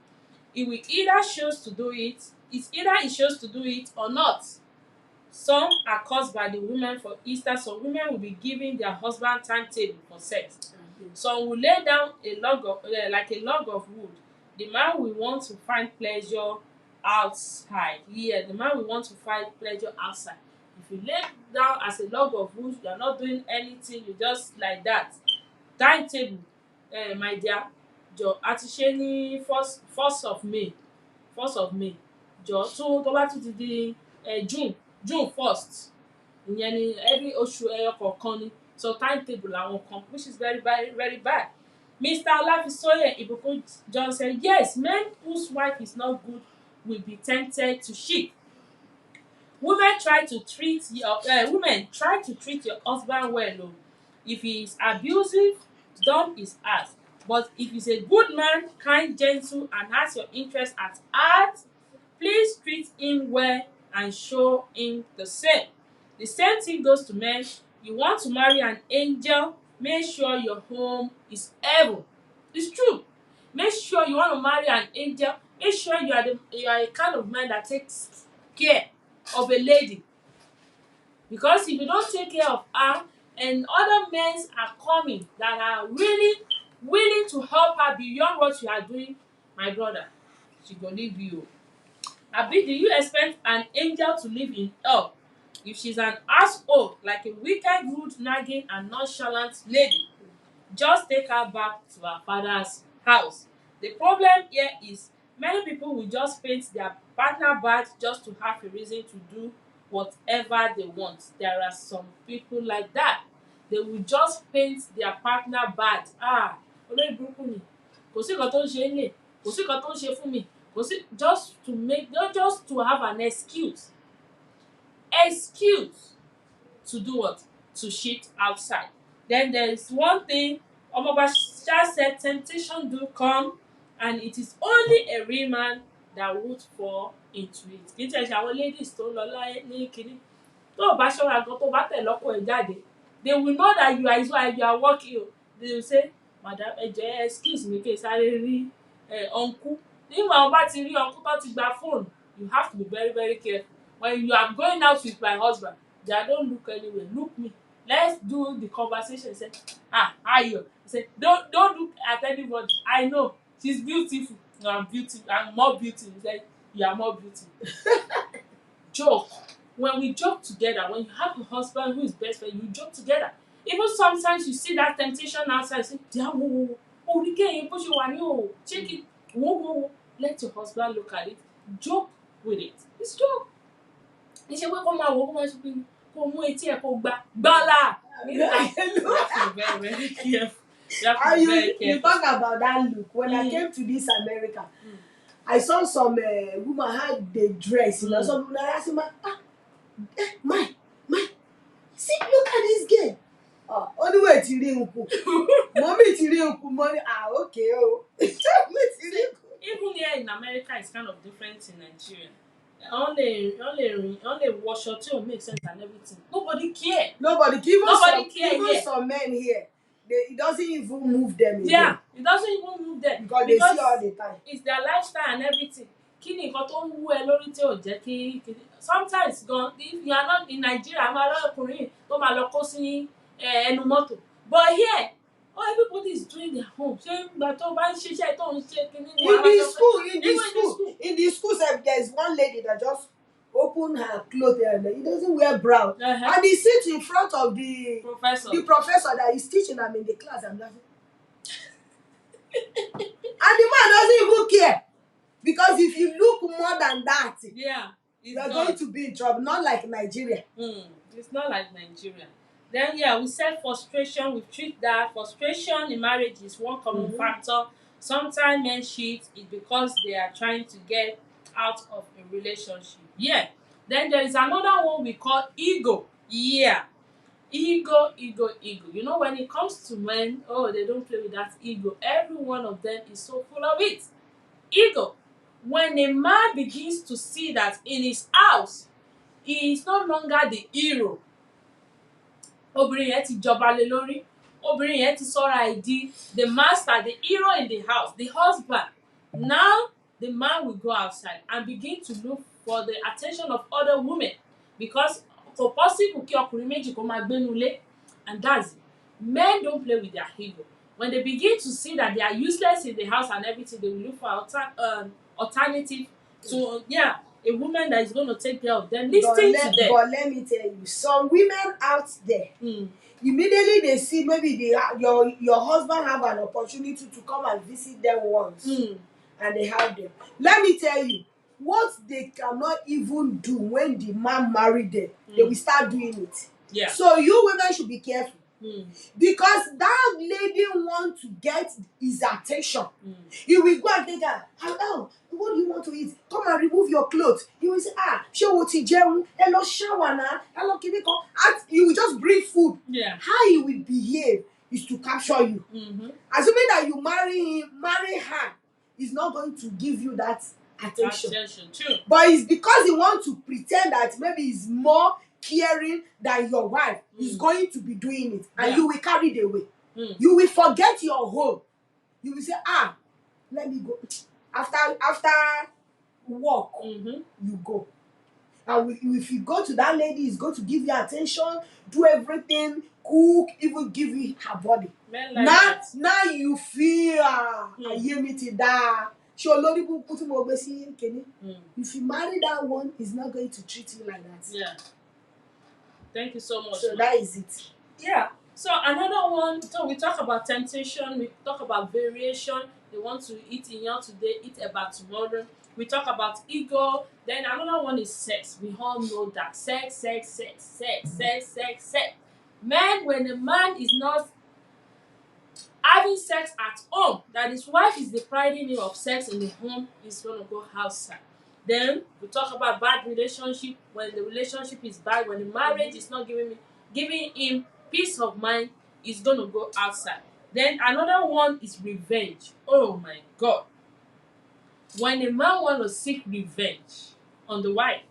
He will either choose to do it. It's either he chose to do it or not. Some are caused by the women. For instance, some women will be giving their husband timetable for sex. Some will lay down a log of wood. The man will want to find pleasure outside. Yeah, the man will want to find pleasure outside. If you lay down as a log of wood, you are not doing anything, you just like that. Timetable, my dear, àti ṣe ní first of May jọ tó bá tún ti di June 1st, ìyẹn ni every oṣù ẹyọ kọ̀ọ̀kan ni, so timetable làwọn kan, which is very, very, very bad. Mr. Olafisoye Ibukun John said, yes, men whose wife is not good will be tempted to cheat. Women try to treat your husband well. If he is abusive, dump his ass. But if he's a good man, kind, gentle, and has your interest at heart, please treat him well and show him the same. The same thing goes to men. You want to marry an angel, make sure your home is heaven. It's true. Make sure you want to marry an angel, make sure you are a kind of man that takes care of a lady. Because if you don't take care of her, and other men are coming that are really willing to help her beyond what you are doing, my brother, she go leave you. Abi, do you expect an angel to live in hell? If she's an asshole, like a wicked, rude, nagging, and nonchalant lady, just take her back to her father's house. The problem here is many people will just paint their partner bad just to have a reason to do whatever they want. There are some people like that. They will just paint their partner bad. Olórí burúkú ni, kò sí nǹkan tó ń ṣe é lè, kò sí nǹkan tó ń ṣe fún mi, kò sí, just to have an excuse to do what? To shit outside. Then there is one thing Omobasha said, temptation do come, and it is only a real man that would fall into it. Kì í tẹ̀ ṣe àwọn ladies tó ń lọ láyé ní kinní. Tó o bá ṣọ́ra gan, tó o bá tẹ̀ lọ́kọ ẹ̀ jáde, they will know that you are working. They will say, madam, ẹ jọ̀ọ́, excuse me, kí n sáré rí uncle. Nígbà wọn bá ti rí uncle tó ti gba phone, you have to be very, very careful. When you are going out with my husband, don't look anywhere, look me. Let's do the conversation. Say, Ayo. Say, don't look at anybody. I know she's beautiful. No, I'm beautiful. I'm more beautiful. He said, you are more beautiful. Joke. When we joke together, when you have a husband who is best friend, you joke together. Even sometimes you see that temptation outside, say, whoa, check it. Whoa. Let your husband look at it. Joke with it. It's joke. Iṣẹ́ pé kó máa wò ó, kó máa ṣe pé kó mú etí ẹ̀ kó gbálà. You have to be very, very careful. You talk about that look. When I came to this America, I saw some woman had the dress. You know, some woman asked me, my, see, look at this girl. Only way to rí nku. Mommy ti rí nku, money. Okay, Even here in America, it's kind of different in Nigeria. Only wash your tail make sense and everything. Nobody care. Even some men here, it doesn't even move them. Yeah, it doesn't even move them because they see all the time. It's their lifestyle and everything. Kí ni nǹkan tó ń wú ẹ lórí tí ò jẹ́ kí sometimes gan, if you are not in Nigeria, a máa lọ ọkùnrin tó máa lọ kó sí ẹnu mọ́tò. But here, everybody is doing their home. Ṣé ìgbà tó bá ń ṣiṣẹ́ tó ń ṣe kíní ni wàá máa sọ in the school there is one lady that just open her clothes and he doesn't wear brown. And he sits in front of the professor that is teaching them in the class. I'm laughing. And the man doesn't even care. Because if you look more than that, you're going to be in trouble. Not like Nigeria. It's not like Nigeria. Then we said frustration. We treat that frustration in marriage is one common factor. Sometimes men cheat is because they are trying to get out of a relationship. Then there is another one we call ego. Ego. You know, when it comes to men, they don't play with that ego. Every one of them is so full of it. Ego. When a man begins to see that in his house, he is no longer the hero. Obìnrin yẹn ti jọba lé lórí. Obìnrin yẹn ti sọ́ra ẹ̀ di the master, the hero in the house, the husband. Now, the man will go outside and begin to look for the attention of other women. Because kò possible kí ọkùnrin méjì kó máa gbénú ilé. And that's it. Men don't play with their ego. When they begin to see that they are useless in the house and everything, they will look for alternative to a woman that is going to take care of them. Listen to them. But let me tell you, some women out there, immediately they see maybe your husband have an opportunity to come and visit them once, and they have them. Let me tell you, what they cannot even do when the man married them, they will start doing it. So you women should be careful. Because that lady wants to get his attention. He will go and take her. Hello, what do you want to eat? Come and remove your clothes. He will say, show what he jẹun. Hello, shower now. Hello, kini kan. You will just bring food. Yeah. How he will behave is to capture you. Assuming that you marry her, he's not going to give you that attention. Too. But it's because he wants to pretend that maybe he's more caring than your wife. He's going to be doing it, and you will carry it away. You will forget your home. You will say, let me go. After work, you go. And if you go to that lady, he's going to give you attention, do everything, cook, even give you her body. Men like that. Now you feel that. If you marry that one, he's not going to treat you like that. Yeah. Thank you so much. So that is it. Yeah. So another one, so we talk about temptation, we talk about variation. They want to eat iyán today, eat eba tomorrow. We talk about ego. Then another one is sex. We all know that sex. Men, when a man is not having sex at home, that his wife is depriving him of sex in the home, he's gonna go outside. Then we talk about bad relationship. When the relationship is bad, when the marriage is not giving him peace of mind, he's gonna go outside. Then another one is revenge. Oh my God. When a man wants to seek revenge on the wife,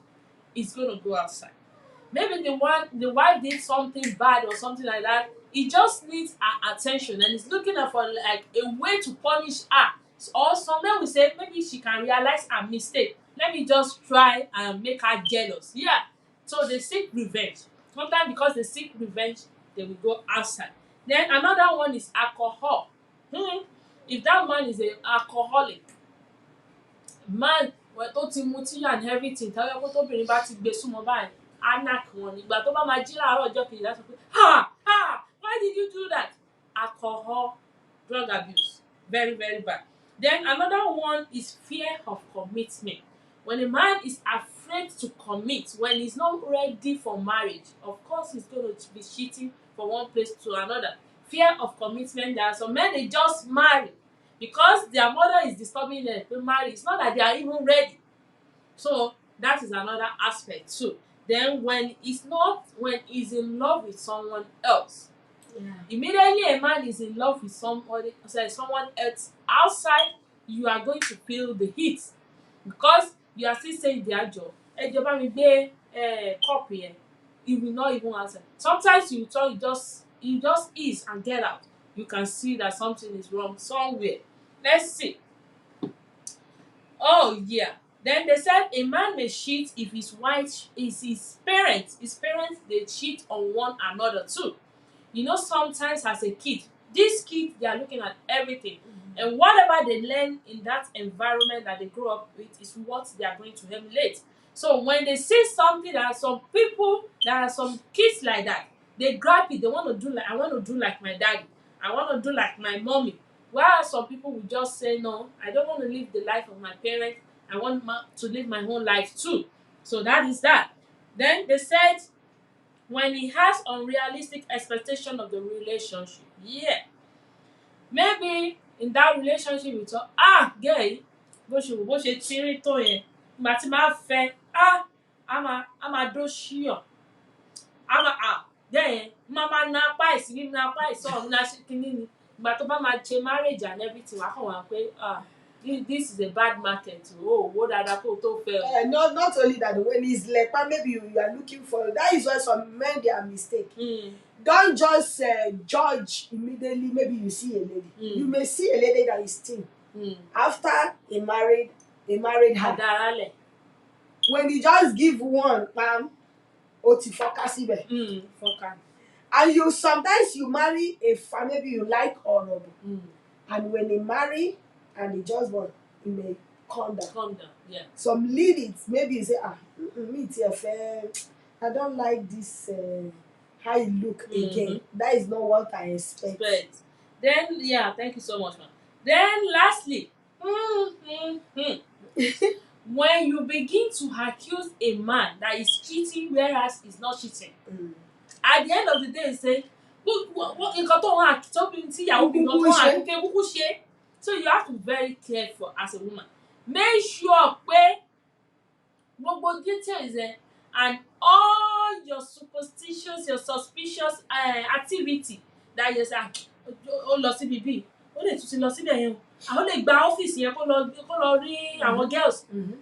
he's gonna go outside. Maybe the wife did something bad or something like that. He just needs her attention and he's looking for like a way to punish her. Or some men will say maybe she can realize her mistake. Let me just try and make her jealous. Yeah. So they seek revenge. Sometimes because they seek revenge, they will go outside. Then another one is alcohol. If that man is an alcoholic, man tó ti mutí and everything, tẹ́lẹ̀ kó tóbìnrin bá ti gbé súnmọ́ báyìí, á knock wọn nígbà tó bá máa jí láàárọ̀ ọjọ́ kejì láti sọ pé why did you do that? Alcohol, drug abuse, very very bad. Then another one is fear of commitment. When a man is afraid to commit, when he's not ready for marriage, of course he's going to be cheating from one place to another. Fear of commitment. There are some men, they just marry because their mother is disturbing them to marry. It's not that they are even ready. So that is another aspect too. Then when he's in love with someone else, immediately a man is in love with someone else outside, you are going to feel the heat because you are still saying their job. Bá mi gbé cup yẹn, he will not even answer. Sometimes you just ease and get out. You can see that something is wrong somewhere. Let's see. Oh yeah. Then they said a man may cheat if his wife is his parents. His parents, they cheat on one another too. You know, sometimes as a kid, these kids, they are looking at everything. And whatever they learn in that environment that they grow up with is what they are going to emulate. So when they see something, there are some kids like that. They grab it, they want to do like, I want to do like my daddy. I want to do like my mommy. While some people will just say, no, I don't want to live the life of my parents. I want to live my own life too. So that is that. Then they said, when he has unrealistic expectation of the relationship, maybe in that relationship you talk, gay, bó ṣe tírín tó yẹn, ìgbà tí máa fẹ́, a máa dó ṣíyàn, gay, máa na apá ìsí ní na apá ìsọ̀ na ṣe kíní ni, ìgbà tó bá máa ṣe marriage and everything, wà kàn wá pé this is a bad market. What are that to fail? Not only that, when he's like, maybe you are looking for, that is why some men they are mistaken. Don't just judge immediately. Maybe you see a lady. You may see a lady that is thin. After he married her. When he just give one, and sometimes you marry a family, maybe you like honorable. And when they marry and they just want, you may calm down. Yeah. Some lead it, maybe you say, me too, I don't like this how you look again. That is not what I expect. Then thank you so much, man. Then lastly, when you begin to accuse a man that is cheating whereas he's not cheating, at the end of the day, say, so you have to be very careful as a woman. Make sure gbogbo details and all your superstitious, your suspicious activity that you say, ó lọ síbi bíi ó lè tún ti lọ síbẹ̀ yẹn o àwọn lè gba ọ́fíìsì yẹn kó lọ rí àwọn girls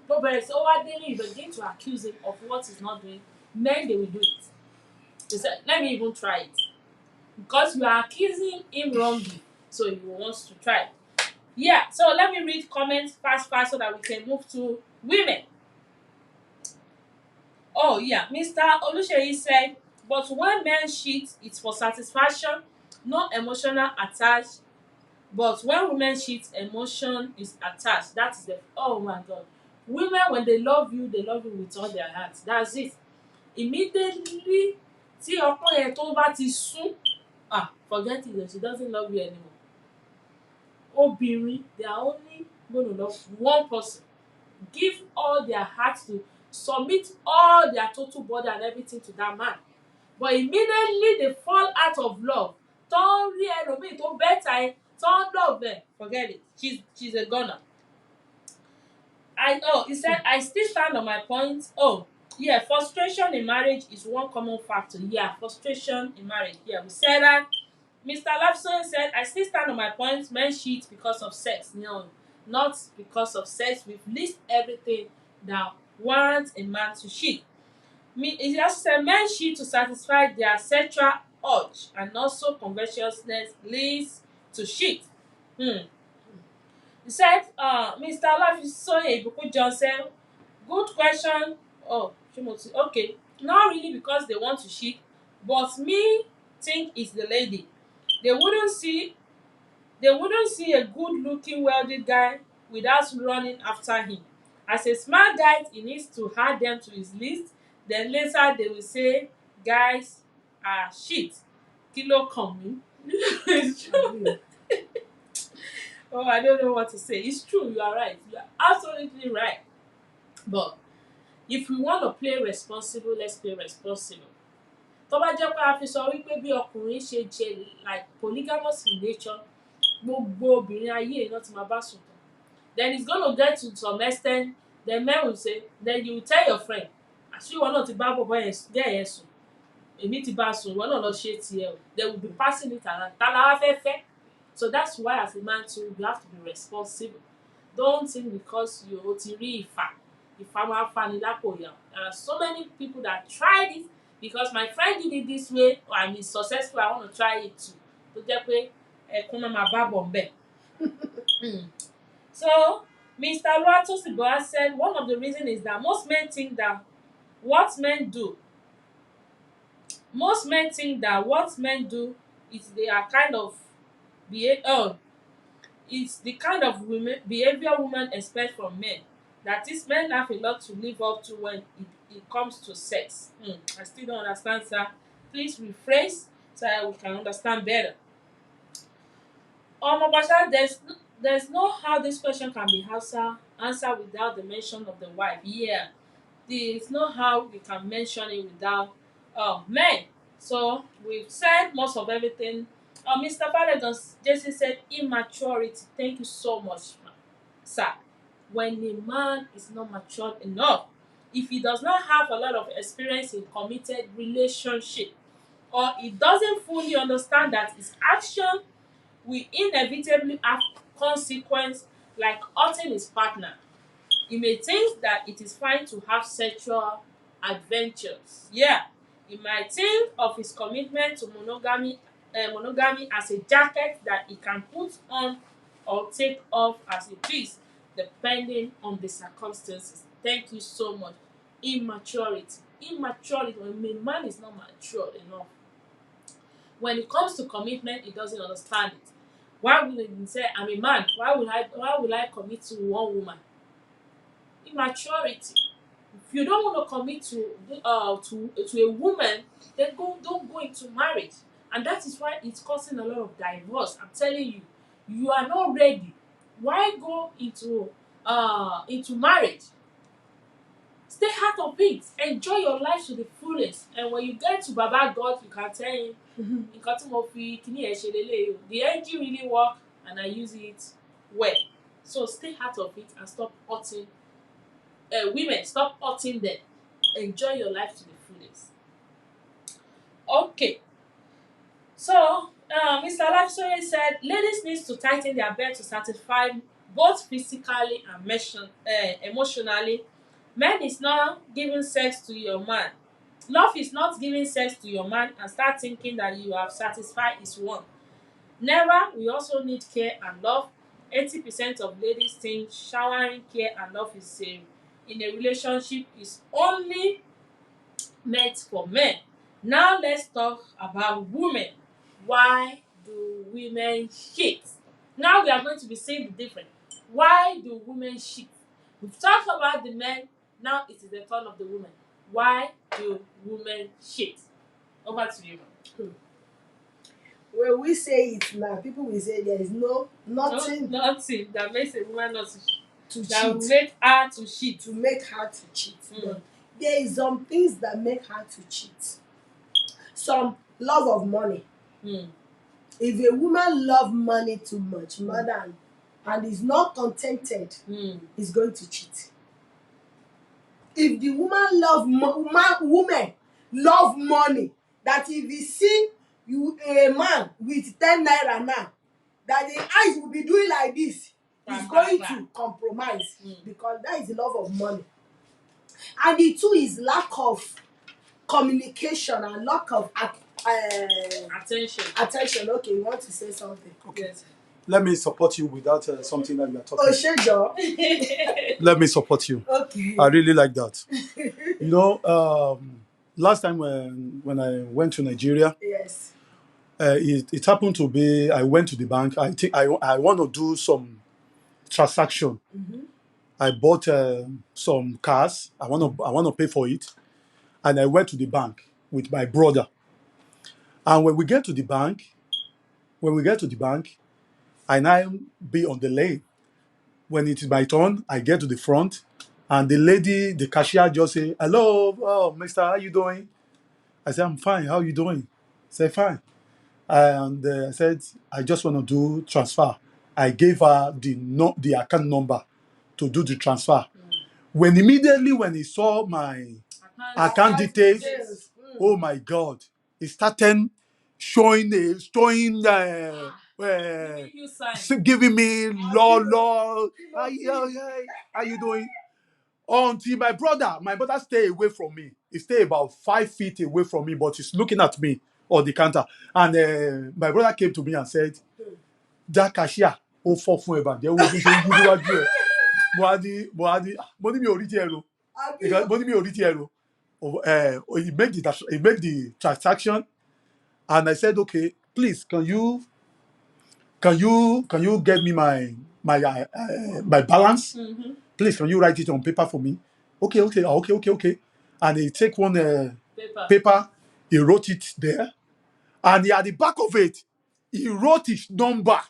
tó bẹ̀rẹ̀ sí ó wá délé you begin to accuse him of what he's not doing men they will do it they say let me even try it because you are accusing him wrongly so he wants to try yeah so let me read comments fast so that we can move to women. Oh yeah, Mr. Oluseyi said, but when men cheat, it's for satisfaction, no emotional attached. But when women cheat, emotion is attached. That is the oh my God. Women when they love you with all their hearts. That's it. Immediately, tí ọkọ yẹn tó bá ti sún, forget it. She doesn't love you anymore. Obìnrin, they are only going to love one person. Give all their heart to submit all their total body and everything to that man but immediately they fall out of love tó rí ẹlòmíì tó better ẹ tó love ẹ forget it she's a goner. He said I still stand on my point. Oh yeah, frustration in marriage is one common factor. Yeah, frustration in marriage. Yeah, we said that. Mr. Lafson said I still stand on my point. Men cheat because of sex. No, not because of sex. We've listed everything that warrants a man to cheat. He just said men cheat to satisfy their sexual urge and also covetousness leads to cheat. He said, Mr. Olafisoye Ibukun John said, good question. Oh, okay. Not really because they want to cheat, but me think it's the lady. They wouldn't see a good-looking, wealthy guy without running after him. As a smart guy, he needs to add them to his list. Then later they will say, guys are shit. Kilo kàn mí. It's true. Oh, I don't know what to say. It's true, you are right. You are absolutely right. But if we want to play responsible, let's play responsible. Tó bá jẹ́ pé a fi sọ wípé bí ọkùnrin ṣe jẹ́ like polygamous in nature, gbogbo obìnrin ayé iná ti máa bá sùn tán. Then it's gonna get to some extent, the men will say, then you will tell your friend, àṣé ìwọ náà ti bá bọ̀bọ̀ yẹn sùn, èmi ti bá sùn, ìwọ náà lọ ṣe tiẹ̀ o. They will be passing it around. Ta la wá fẹ́ fẹ́? So that's why as a man too, you have to be responsible. Don't think because you ti rí ìfà máa fani lápò yà. There are so many people that tried it because my friend did it this way or I'm successful, I want to try it too. Tó jẹ́ pé ẹkún náà máa bá bọ̀ ńbẹ̀. So Mr. Oluwatosibola said one of the reasons is that most men think that what men do is they are kind of it's the kind of behavior women expect from men. That is, men have a lot to live up to when it comes to sex. I still don't understand, sir. Please rephrase so that we can understand better. Basha, there's no how this question can be answered without the mention of the wife. Yeah, there's no how we can mention it without men. So we've said most of everything. Mr. Balogun Jesse said immaturity. Thank you so much, sir. When a man is not matured enough, if he does not have a lot of experience in committed relationship, or he doesn't fully understand that his action will inevitably have consequence like hurting his partner, he may think that it is fine to have sexual adventures. Yeah, he might think of his commitment to monogamy as a jacket that he can put on or take off as he please, depending on the circumstances. Thank you so much. Immaturity. When a man is not mature enough, when it comes to commitment, he doesn't understand it. Why would he say, I'm a man? Why will I commit to one woman? Immaturity. If you don't want to commit to a woman, then don't go into marriage. And that is why it's causing a lot of divorce. I'm telling you, you are not ready. Why go into marriage? Stay out of it. Enjoy your life to the fullest. And when you get to Baba God, you can tell him, the engine really work and I use it well. So stay out of it and stop hurting women. Stop hurting them. Enjoy your life to the fullest. Okay. So Mr. Lafsoye said, ladies need to tighten their belt to satisfy both physically and emotionally. Men is not giving sex to your man. Love is not giving sex to your man and start thinking that you have satisfied his one. Never. We also need care and love. 80% of ladies think showering care and love in a relationship is only meant for men. Now let's talk about women. Why do women cheat? Now we are going to be seeing the difference. Why do women cheat? We've talked about the men. Now it is the turn of the women. Why do women cheat? Over to you. When we say it now, people will say there is nothing Nothing that makes a woman not to that will cheat, make her to cheat. to make her to cheat. Mm. But there is some things that make her to cheat. Some love of money. Mm. If a woman love money too much, more than, and is not contented, is going to cheat. If the woman women love money, that if you see a man with 10 naira now, that the eyes will be doing like this, is going to compromise, because that is the love of money. And the two is lack of communication and lack of attention. Okay, you want to say something? Okay. Yes. Let me support you without something that you are talking. Oh, Shejo. Let me support you. Okay. I really like that. You know, last time when I went to Nigeria, Yes. it happened to be I went to the bank. I think I want to do some transaction. I bought some cars. I want to pay for it, and I went to the bank with my brother. And when we get to the bank, I now be on the lane. When it is my turn, I get to the front, and the cashier just say, "Hello, oh, Mister, how you doing?" I said, "I'm fine. How you doing?" Say, "Fine." And I said, "I just want to do transfer." I gave her the account number to do the transfer. When immediately when he saw my account details, oh my God, he started showing giving me law. How you doing? Until my brother stay away from me. He stay about 5 feet away from me, but he's looking at me on the counter. And my brother came to me and said, "That cashier, ó fọ́ fún ẹ bàjẹ́, wo bí ṣe ń yí níwájú ẹ̀." Mo ní mi ò rí tiẹ̀ ro. Because mo ní mi ò rí tiẹ̀ ro. He made the transaction, and I said, "Okay, please, can you get me my balance? Please, can you write it on paper for me?" Okay. And he take one paper, he wrote it there, and at the back of it, he wrote his number.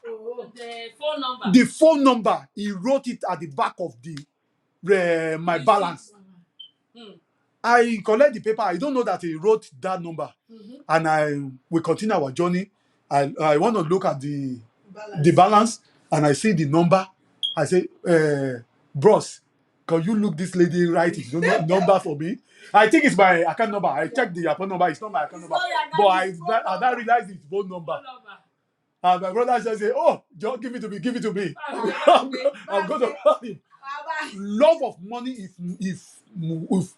The phone number. The phone number, he wrote it at the back of my balance. I collect the paper. I don't know that he wrote that number, and we continue our journey. I want to look at the balance, and I see the number. I say, "Bros, can you look this lady write his number for me?" I think it's my account number. I checked the account number. It's not my account number, but I now realized it's phone number. And my brother just say, "Oh, John, give it to me. I'm going to call him." Love of money, if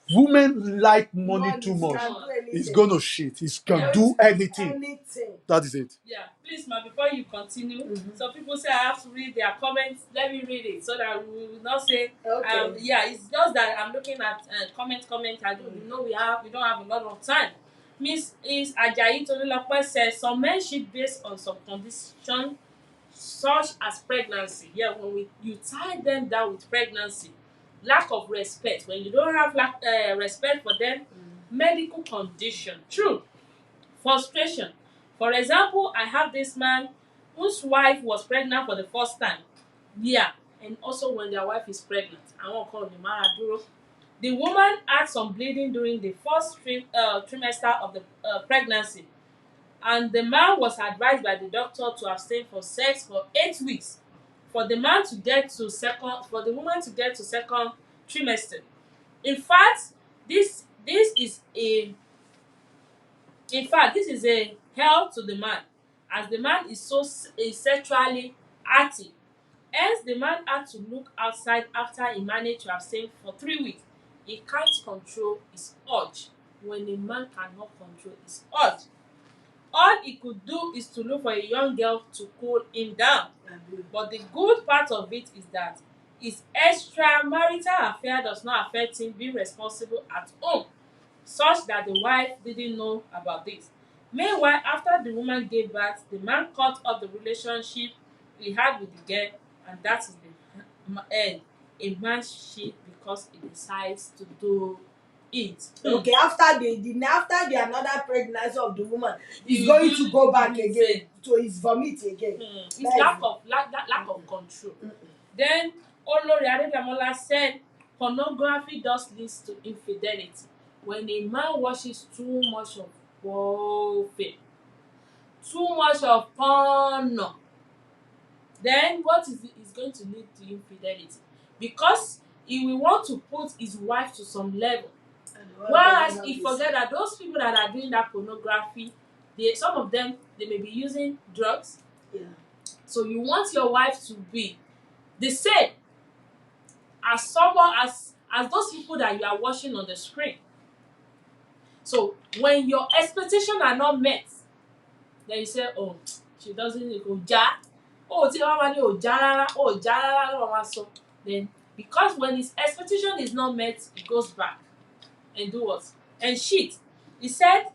women like money too much, it's gonna shit. It can do anything. That is it. Yeah, please, ma, before you continue, some people say I have to read their comments. Let me read it so that we will not say, Okay. yeah, it's just that I'm looking at comment. I don't know we don't have a lot of time. Miss Ajayi Tolulope says some men cheat based on some condition such as pregnancy. Yeah, when you tie them down with pregnancy, lack of respect. When you don't have respect for them, medical condition. True. Frustration. For example, I have this man whose wife was pregnant for the first time. Yeah, and also when their wife is pregnant. I won't call the Maraduro. The woman had some bleeding during the first trimester of the pregnancy, and the man was advised by the doctor to abstain from sex for 8 weeks for the woman to get to second trimester. In fact, this is a hell to the man. as the man is sexually active. Hence, the man had to look outside after he managed to abstain for 3 weeks. He can't control his urge. When a man cannot control his urge, all he could do is to look for a young girl to cool him down. But the good part of it is that his extramarital affair does not affect him being responsible at home, such that the wife didn't know about this. Meanwhile, after the woman gave birth, the man cut off the relationship he had with the girl, and that is the end. A man's shit because he decides to do it. Okay, after the another pregnancy of the woman, he's going to go back again to his vomit again. It's lack of control. Then Olori Adedamola said pornography does lead to infidelity. When a man watches too much of warfare, too much of porn, then what is going to lead to infidelity? Because he will want to put his wife to some level. Whereas he forget that those people that are doing that pornography, some of them, they may be using drugs. Yeah. So you want your wife to be the same as someone as those people that you are watching on the screen. So when your expectations are not met, then you say, oh, she doesn't go ja. Oh, tí wọ́n wá ní ò já rárá, ò já rárá ló wá sọ. Then because when his expectation is not met, he goes back and do what? And cheat. He said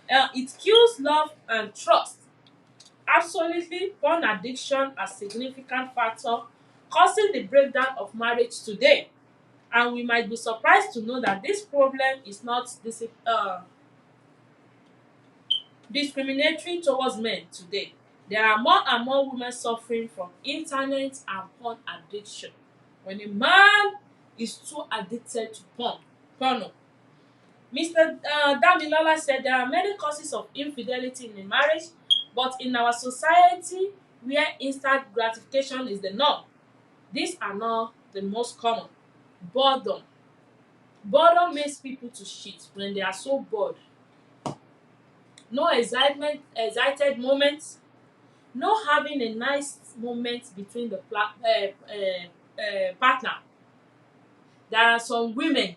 it kills love and trust. Absolutely, porn addiction a significant factor causing the breakdown of marriage today. And we might be surprised to know that this problem is not discriminatory towards men today. There are more and more women suffering from internet and porn addiction. When a man is too addicted to porno. Mr. Damilola said there are many causes of infidelity in a marriage, but in our society where instant gratification is the norm, these are not the most common. Boredom. Boredom makes people to cheat when they are so bored. No excited moments, no having a nice moment between the partner. There are some women,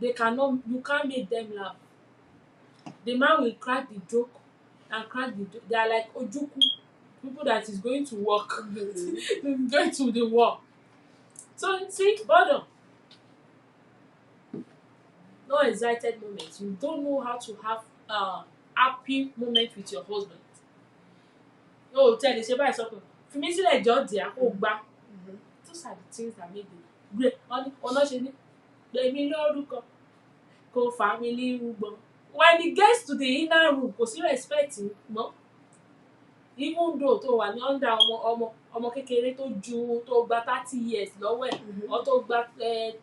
you can't make them laugh. The man will crack the joke and crack the joke. They are like ojuku, people that is going to work, going to the work. So see, boredom. No excited moments. You don't know how to have happy moment with your husband. No, tell you, ṣe báyìí sọ pé fi mí sílẹ̀ jọ́ díẹ̀ kó gbá. Those are the things that make the great. Ọ̀nà ṣe ní gbèmí lórúkọ kò fà mí ní rúgbọ́n. When it gets to the inner room, kò sí respect mọ́. Even though tó wà ní under ọmọ kékeré tó gba 30 years lọ́wọ́ ẹ̀, or tó gba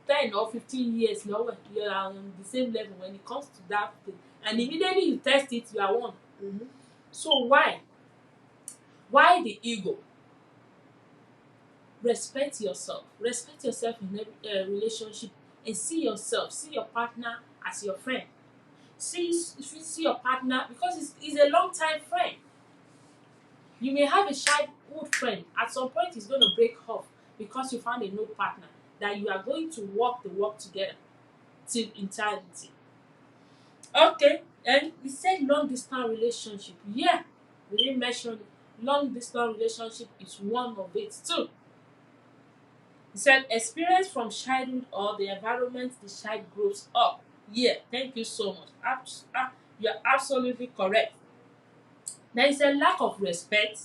10 or 15 years lọ́wọ́ ẹ̀, you are on the same level when it comes to that thing. And immediately you test it, you are one. So why? Why the ego? Respect yourself. Respect yourself in every relationship, and see your partner as your friend. See your partner because he's a long time friend. You may have a childhood friend. At some point, it's going to break off because you found a new partner that you are going to walk the walk together till eternity. Okay, and we said long distance relationship. Yeah, we didn't mention it. Long distance relationship is one of it too. He said experience from childhood or the environment the child grows up. Yeah, thank you so much. You're absolutely correct. There is a lack of respect,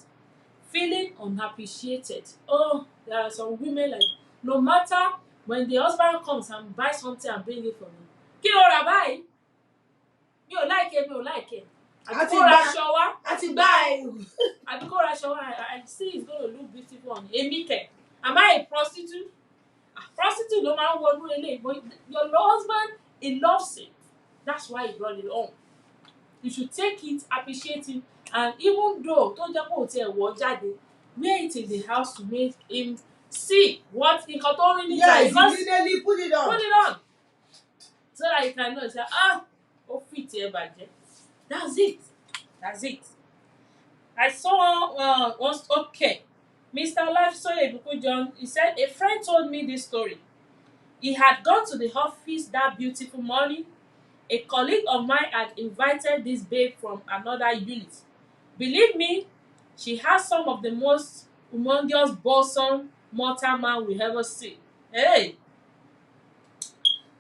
feeling unappreciated. Oh, there are some women like no matter when the husband comes and buy something and bring it for me. Kí ló rà báyìí? Mi ò like it. Àbí kó ra aṣọ wá. Àti báyìí. Àbí kó ra aṣọ wá. I see it's going to look beautiful on Èmi kẹ̀. Am I a prostitute? Prostitute ló máa ń wọnú eléyìí, but your husband, he loves it. That's why he brought it home. You should take it, appreciate it, and even though tó jẹ́ pé ò tiẹ̀ wọ̀ jáde, wear it in the house to make him see what nǹkan tó rí níta. Yes, immediately put it on. Put it on. So that you can know, say, ó fit ẹ bàjẹ́. That's it. I saw once, okay, Mr. Olafisoye John, he said, a friend told me this story. He had gone to the office that beautiful morning. A colleague of mine had invited this babe from another unit. Believe me, she has some of the most humongous bosom mortal man we ever see. Hey!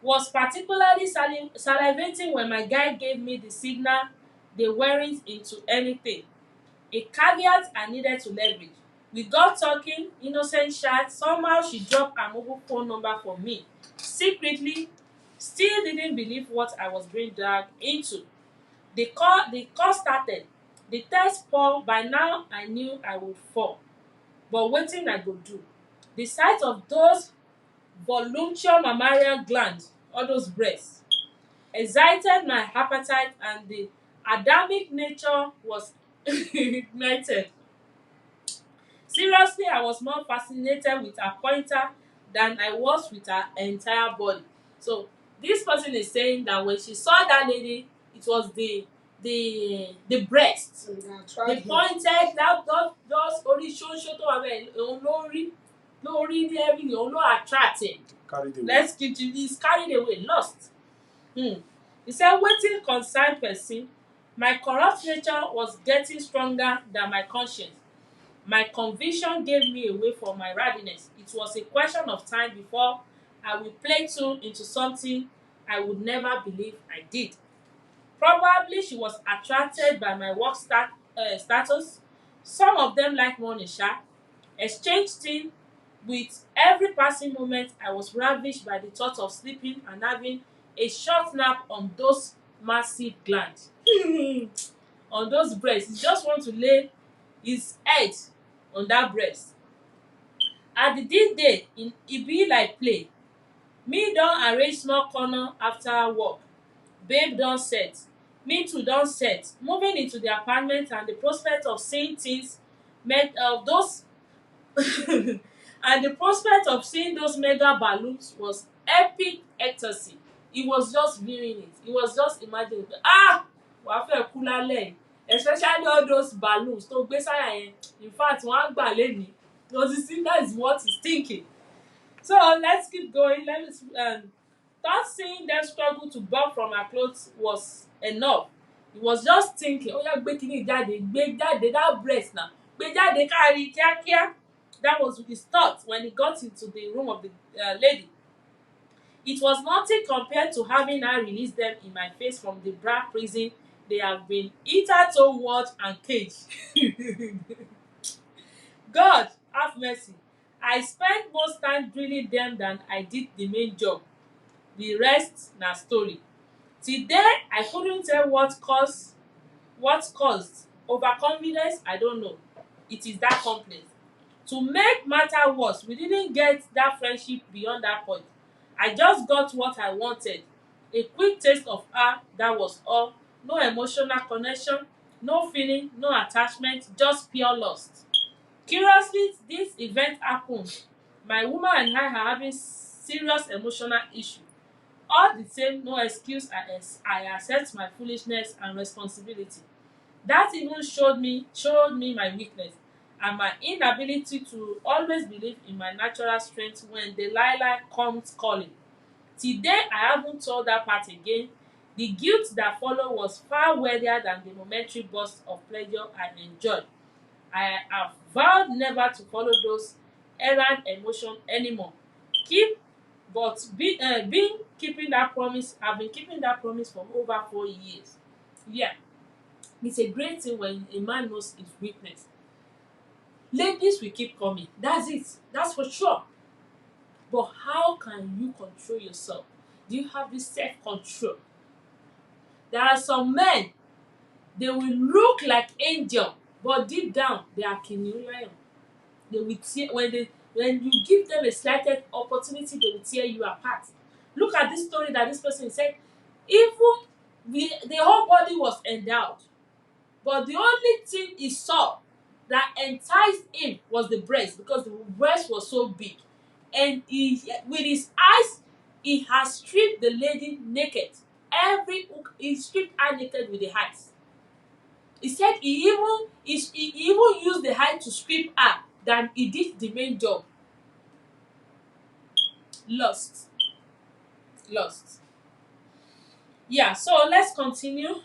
Was particularly salivating when my guy gave me the signal they weren't into anything. A caveat I needed to leverage. We got talking, innocent chat. Somehow she dropped her mobile phone number for me. Secretly, still didn't believe what I was being dragged into. The call started. The test poured. By now, I knew I would fall. But wetin I go do? The sight of those voluptuous mammalian glands, all those breasts, excited my appetite and the Adamic nature was ignited. Seriously, I was more fascinated with her pointer than I was with her entire body. So this person is saying that when she saw that lady, it was the breast, the pointed, that those orí ṣóńṣó tó wà bẹ́ẹ̀ òun lórí ní everything òun ló attract him. Carried away. Let's keep it, he's carried away, lost. He said, wetin concern person, my corrupt nature was getting stronger than my conscience. My conviction gave me away from my readiness. It was a question of time before I would play tune into something I would never believe I did. Probably she was attracted by my work status. Some of them like money, exchanged things. With every passing moment, I was ravished by the thought of sleeping and having a short nap on those massive glands. On those breasts. He just want to lay his head on that breast. At the day, e be like play. Me don arrange small corner after work. Babe don set. Me too don set. Moving into the apartment and the prospect of seeing things made of those and the prospect of seeing those mega balloons was epic ecstasy. He was just viewing it. He was just imagining, wàá fẹ́ kú lálẹ́ yìí, especially all those balloons tó gbé sáyà yẹn. In fact, wọ́n á gbà lénìí. You see, that is what he's thinking. So let's keep going. Thought seeing them struggle to burn from her clothes was enough. He was just thinking, ó yá gbé kíní gbé jáde, that breast now, gbé jáde kárí kíákíá. That was his thought when he got into the room of the lady. It was nothing compared to having her release them in my face from the bra prison they have been hitherto ward and caged. God have mercy. I spent more time drilling them than I did the main job. The rest na story. Today, I couldn't tell what caused overconfidence. I don't know. It is that complex. To make matter worse, we didn't get that friendship beyond that point. I just got what I wanted. A quick taste of her, that was all. No emotional connection, no feeling, no attachment, just pure lust. Curiously, this event happened. My woman and I are having serious emotional issue. All the same, no excuse, I accept my foolishness and responsibility. That even showed me my weakness and my inability to always believe in my natural strength when Delilah comes calling. Today, I haven't told that part again. The guilt that followed was far weightier than the momentary burst of pleasure I enjoyed. I have vowed never to follow those errant emotions anymore. Keeping that promise. I've been keeping that promise for over 4 years. Yeah, it's a great thing when a man knows his weakness. Ladies will keep coming. That's it. That's for sure. But how can you control yourself? Do you have this self-control? There are some men, they will look like angel, but deep down they are kìnìún lion. They will tear when you give them a slightest opportunity, they will tear you apart. Look at this story that this person said. Even the whole body was endowed, but the only thing he saw that enticed him was the breast, because the breast was so big, and with his eyes he has stripped the lady naked. He stripped her naked with the eyes. He said he even used the height to strip her than he did the main job. Lost. Yeah, so let's continue.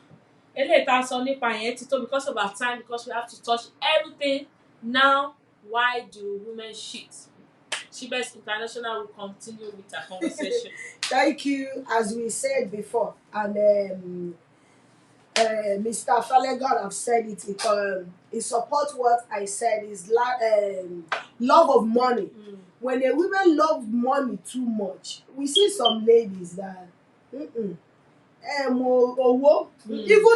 Eléyìí tá a sọ nípa yẹn ti tó because of our time, because we have to touch everything. Now, why do women cheat? Shibes International will continue with our conversation. Thank you. As we said before, and Mr. Falegon have said it. It supports what I said is love of money. When a woman love money too much, we see some ladies that even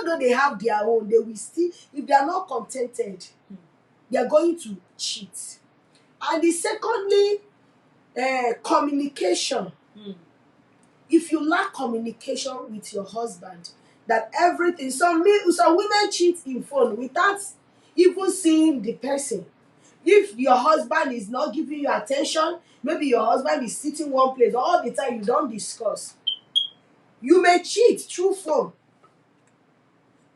though they have their own, they will still, if they are not contented, they are going to cheat. And the secondly, communication. If you lack communication with your husband, that everything, some women cheat in phone without even seeing the person. If your husband is not giving you attention, maybe your husband is sitting one place all the time, you don't discuss, you may cheat through phone.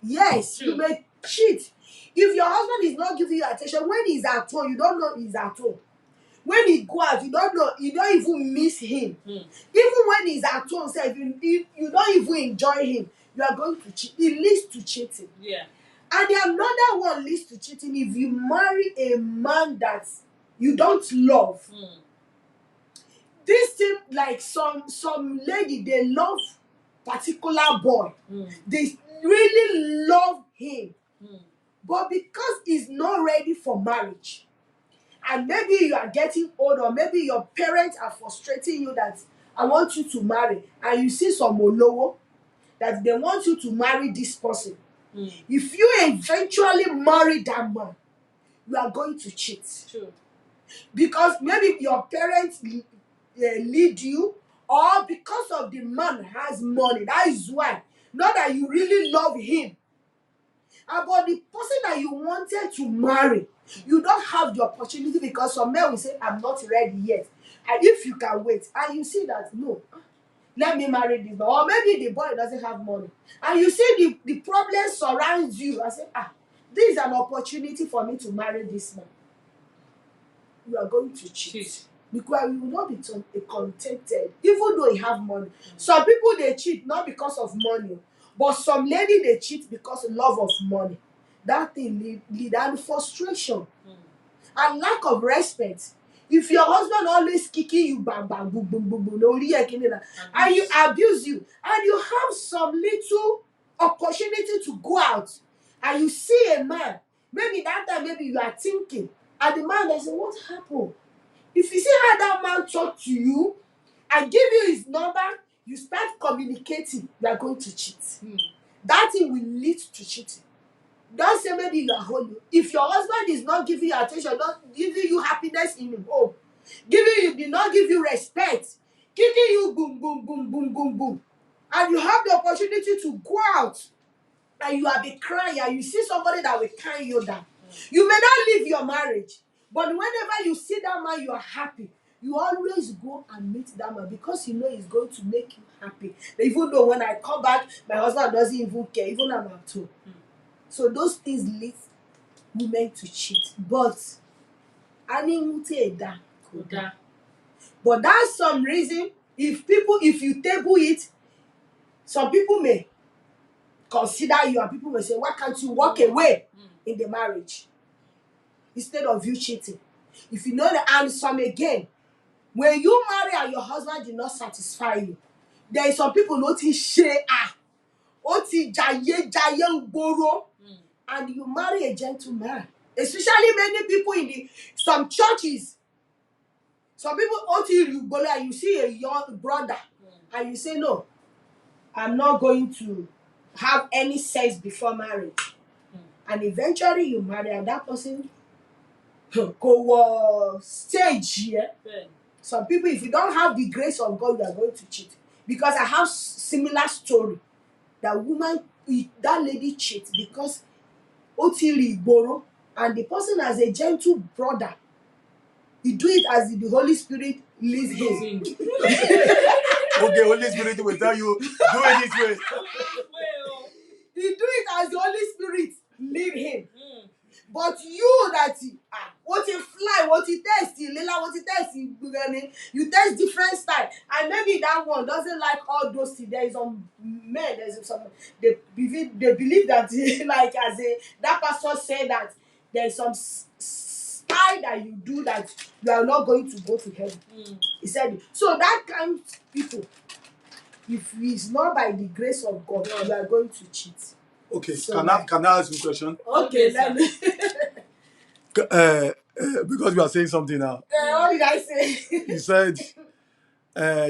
Yes, you may cheat. If your husband is not giving you attention when he's at home, you don't know he's at home. When he go out, you don't know, you don't even miss him. Even when he's at home, say, you don't even enjoy him, you are going to cheat. It leads to cheating. Yeah. And the another one leads to cheating if you marry a man that you don't love. This thing, like some lady, they love particular boy. They really love him. But because he's not ready for marriage, and maybe you are getting old, or maybe your parents are frustrating you that I want you to marry, and you see some olowo that they want you to marry this person. If you eventually marry that man, you are going to cheat. True. Because maybe your parents lead you, or because of the man has money. That is why. Not that you really love him. About the person that you wanted to marry, you don't have the opportunity because some men will say, I'm not ready yet. And if you can wait, and you see that, no, let me marry this boy. Or maybe the boy doesn't have money. And you see the problem surrounds you. I say, this is an opportunity for me to marry this man. You are going to cheat. Because you will not be contented, even though you have money. Some people, they cheat not because of money. But some lady, they cheat because of love of money. That thing lead and frustration. And lack of respect. If your husband always kicking you, bang, bang, boom, boom, boom, boom, and you abuse you, and you have some little opportunity to go out, and you see a man, maybe that time, maybe you are thinking, and the man, they say, what happened? If you see how that man talk to you, and give you his number, you start communicating, you are going to cheat. That thing will lead to cheating. Don't say maybe you are holy. If your husband is not giving you attention, not giving you happiness in home, did not give you respect, giving you boom, boom, boom, boom, boom, boom, and you have the opportunity to go out, and you are be crying, and you see somebody that will carry you down. You may not leave your marriage, but whenever you see that man, you are happy. You always go and meet that man because you know he's going to make you happy. Even though when I come back, my husband doesn't even care, even I'm at home. So those things lead women to cheat. But that's some reason, if you table it, some people may consider you, and people may say, why can't you walk away in the marriage instead of you cheating? If you know the answer again, when you marry and your husband did not satisfy you, there is some people not share and you marry a gentleman. Especially many people in some churches. Some people and you see a young brother and you say, no, I'm not going to have any sex before marriage. And eventually you marry, and that person go stage here. Some people, if you don't have the grace of God, you are going to cheat. Because I have similar story. That lady cheats because Otili Igboro, and the person as a gentle brother, he do it as the Holy Spirit leads him. Okay, Holy Spirit will tell you, do it this way. He do it as the Holy Spirit leave him. But you that what you fly, what you test, you test different style, and maybe that one doesn't like all those things. There is some men, there's some they believe that like as that pastor said that there's some style that you do that you are not going to go to heaven. He said so that kind of people, if it's not by the grace of God, you are going to cheat. Okay, So can I ask you a question? Okay, let me. Because you are saying something now. What did I say? You said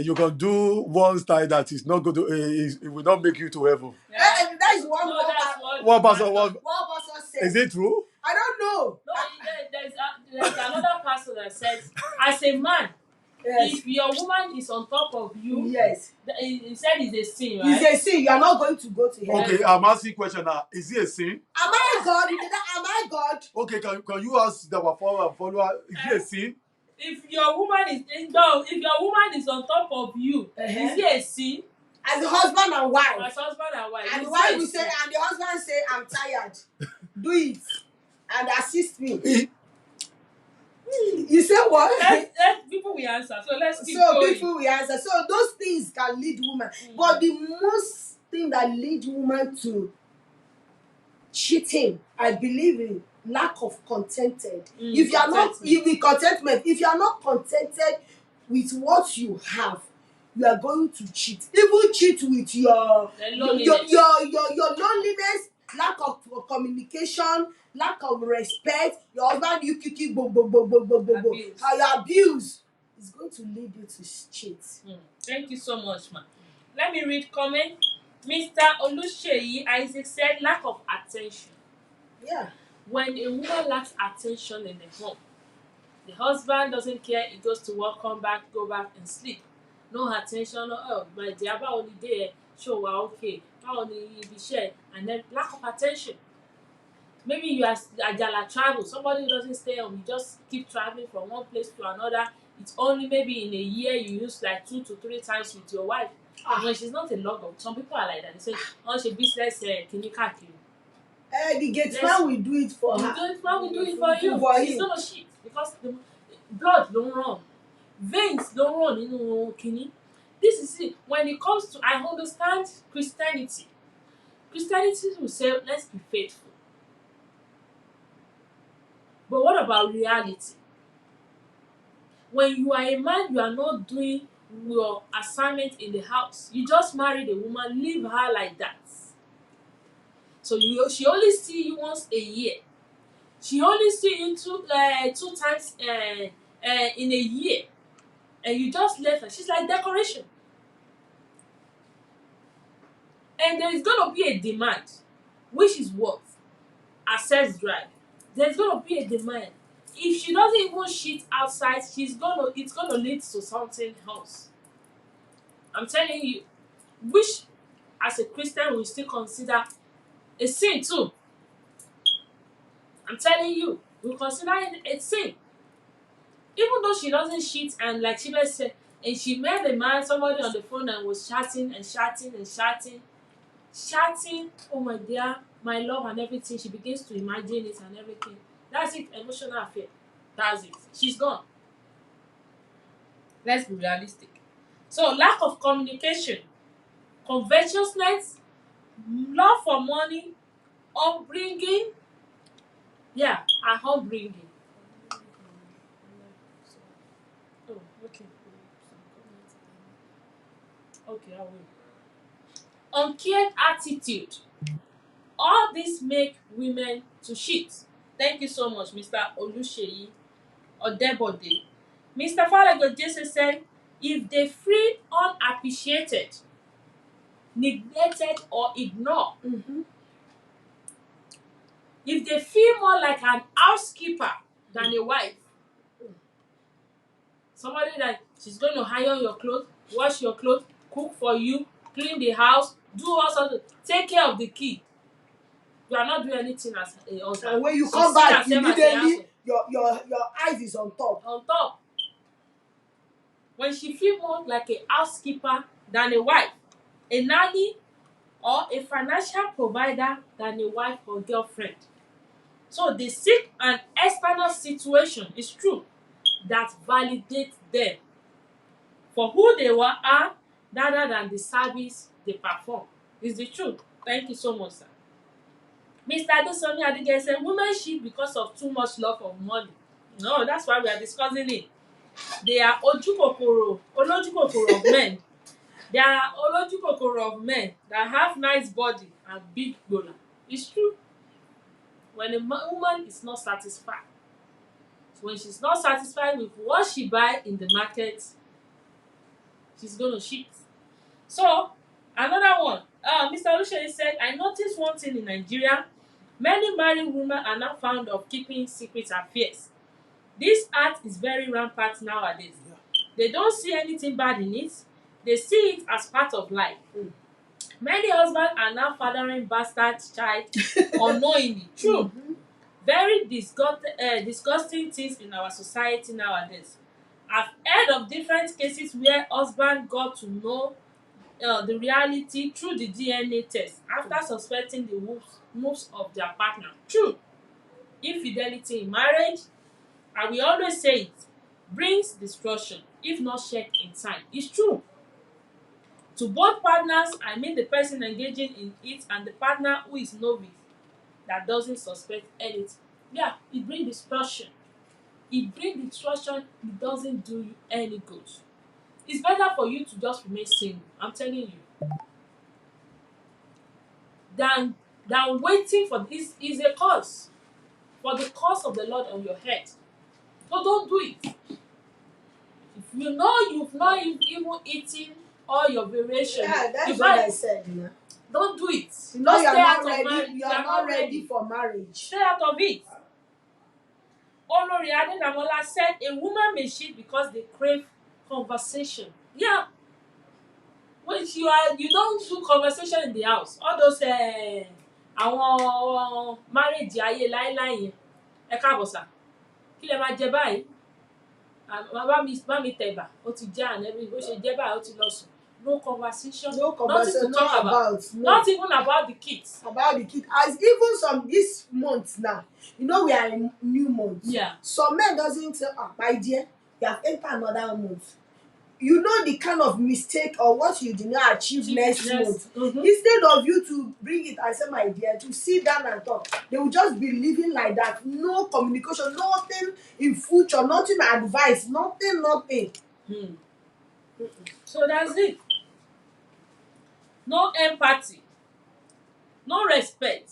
you can do one style that is not good. It will not make you to heaven. That is one. No, that's what One person. One pastor said. Is it true? I don't know. No, there's another pastor that says, as a man, Yes. if your woman is on top of you, Yes. He said it's a sin, right? It's a sin. You are not going to go to heaven. Okay, I'm asking a question now. Is it a sin? Am I God? Am I God? Okay, can you ask our follower? Is it a sin? If your woman is on top of you, is it a sin? As a husband and wife. As husband and wife. And the wife will say, and the husband say, I'm tired. Do it and assist me. You say what? Let people will answer. So let's keep going. So people will answer. So those things can lead woman. But the most thing that lead woman to cheating, I believe in lack of contented. If you are not, contentment. If you are not contented with what you have, you are going to cheat. Even cheat with your loneliness, lack of communication, lack of respect. Your husband, you kiki bo. How you abuse is going to lead you to cheat. Thank you so much, ma. Let me read comment. Mr. Olusheyi Isaac said lack of attention. Yeah. When a woman lacks attention in the home, the husband doesn't care. He goes to work, come back, go back and sleep. No attention. Oh, my dear, about only there. Sure, we're okay. How only be shared, and then lack of attention. Maybe you are Ajala travel. Somebody who doesn't stay home, you just keep traveling from one place to another. It's only maybe in a year you use like 2 to 3 times with your wife. When she's not a logger. Some people are like that. They say, oh, she business kinikaki. The gate man will do it for her. The gate man will do it for you. She's gonna shit because the blood don't run. Veins don't run in kini. This is it. When it comes to, I understand Christianity. Christianity will say, let's be faithful. But what about reality? When you are a man, you are not doing your assignment in the house. You just married a woman, leave her like that. So she only see you once a year. She only see you two times in a year. And you just left her. She's like decoration. And there is going to be a demand, which is what? Access drive. There's going to be a demand. If she doesn't even shit outside, it's going to lead to something else. I'm telling you, which as a Christian we still consider a sin too. I'm telling you, we consider it a sin. Even though she doesn't cheat, and like she said, and she met a man, somebody on the phone, and was chatting, oh my dear, my love and everything. She begins to imagine it and everything. That's it, emotional affair. That's it. She's gone. Let's be realistic. So lack of communication, covetousness, love for money, upbringing. Yeah, her upbringing. Oh, okay. Okay, I will. Uncared attitude. All this make women to cheat. Thank you so much, Mr. Olusheyi Odebode. Mr. Falago Jesse said, if they feel unappreciated, neglected, or ignored, if they feel more like an housekeeper than a wife, somebody that she's going to iron your clothes, wash your clothes, cook for you, clean the house, do all sorts of, take care of the kid. You are not doing anything as a husband. And when you come back, immediately your eyes is on top. On top. When she feels more like a housekeeper than a wife, a nanny, or a financial provider than a wife or girlfriend. So they seek an external situation, it's true, that validates them for who they are rather than the service they perform. It's the truth. Thank you so much, sir. Mr. Adesomi Adige said women cheat because of too much love of money. No, that's why we are discussing it. They are olojukokoro of men. They are olojukokoro of men that have nice body and big gbola. It's true. When a woman is not satisfied, when she's not satisfied with what she buy in the market, she's gonna cheat. So another one, Mr. Oluseyi said, I noticed one thing in Nigeria. Many married women are now fond of keeping secret affairs. This art is very rampant nowadays. They don't see anything bad in it. They see it as part of life. Many husbands are now fathering bastard child unknowingly. True. Very disgusting things in our society nowadays. I've heard of different cases where husband got to know the reality through the DNA test after suspecting the moves of their partner. True. Infidelity in marriage, and we always say it, brings destruction if not checked in time. It's true. To both partners, I mean the person engaging in it and the partner who is novice that doesn't suspect anything. Yeah, it brings destruction. It doesn't do you any good. It's better for you to just remain single, I'm telling you, than waiting for this is a curse. For the curse of the Lord on your head. So don't do it. If you know you've not even eaten all your variation, Yeah, that's what I said. Don't do it. You know you are not ready. Marriage. You are not ready for marriage. Stay out of it. Olori Adedamola said a woman may cheat because they crave conversation. Yeah. When you don't do conversation in the house, all those àwọn marriage ayé láíláí yẹn, ẹ káàbọ̀ sà, kí lẹ máa jẹ báyìí? Bá mi tẹ̀bà, ó ti jẹ́ ànẹ́bí, bó ṣe jẹ́ báyìí, ó ti lọ sùn. No conversation, nothing to talk about. Not even about the kids. About the kids. As even some this month now, you know we are in new month. Yeah. Some men doesn't say, my dear, you have entered another month. You know the kind of mistake or what you did not achieve next month. Mm-hmm. Instead of you to bring it and say, my dear, to sit down and talk, they will just be living like that. No communication, nothing in future, nothing advice, nothing. So that's it. No empathy, no respect,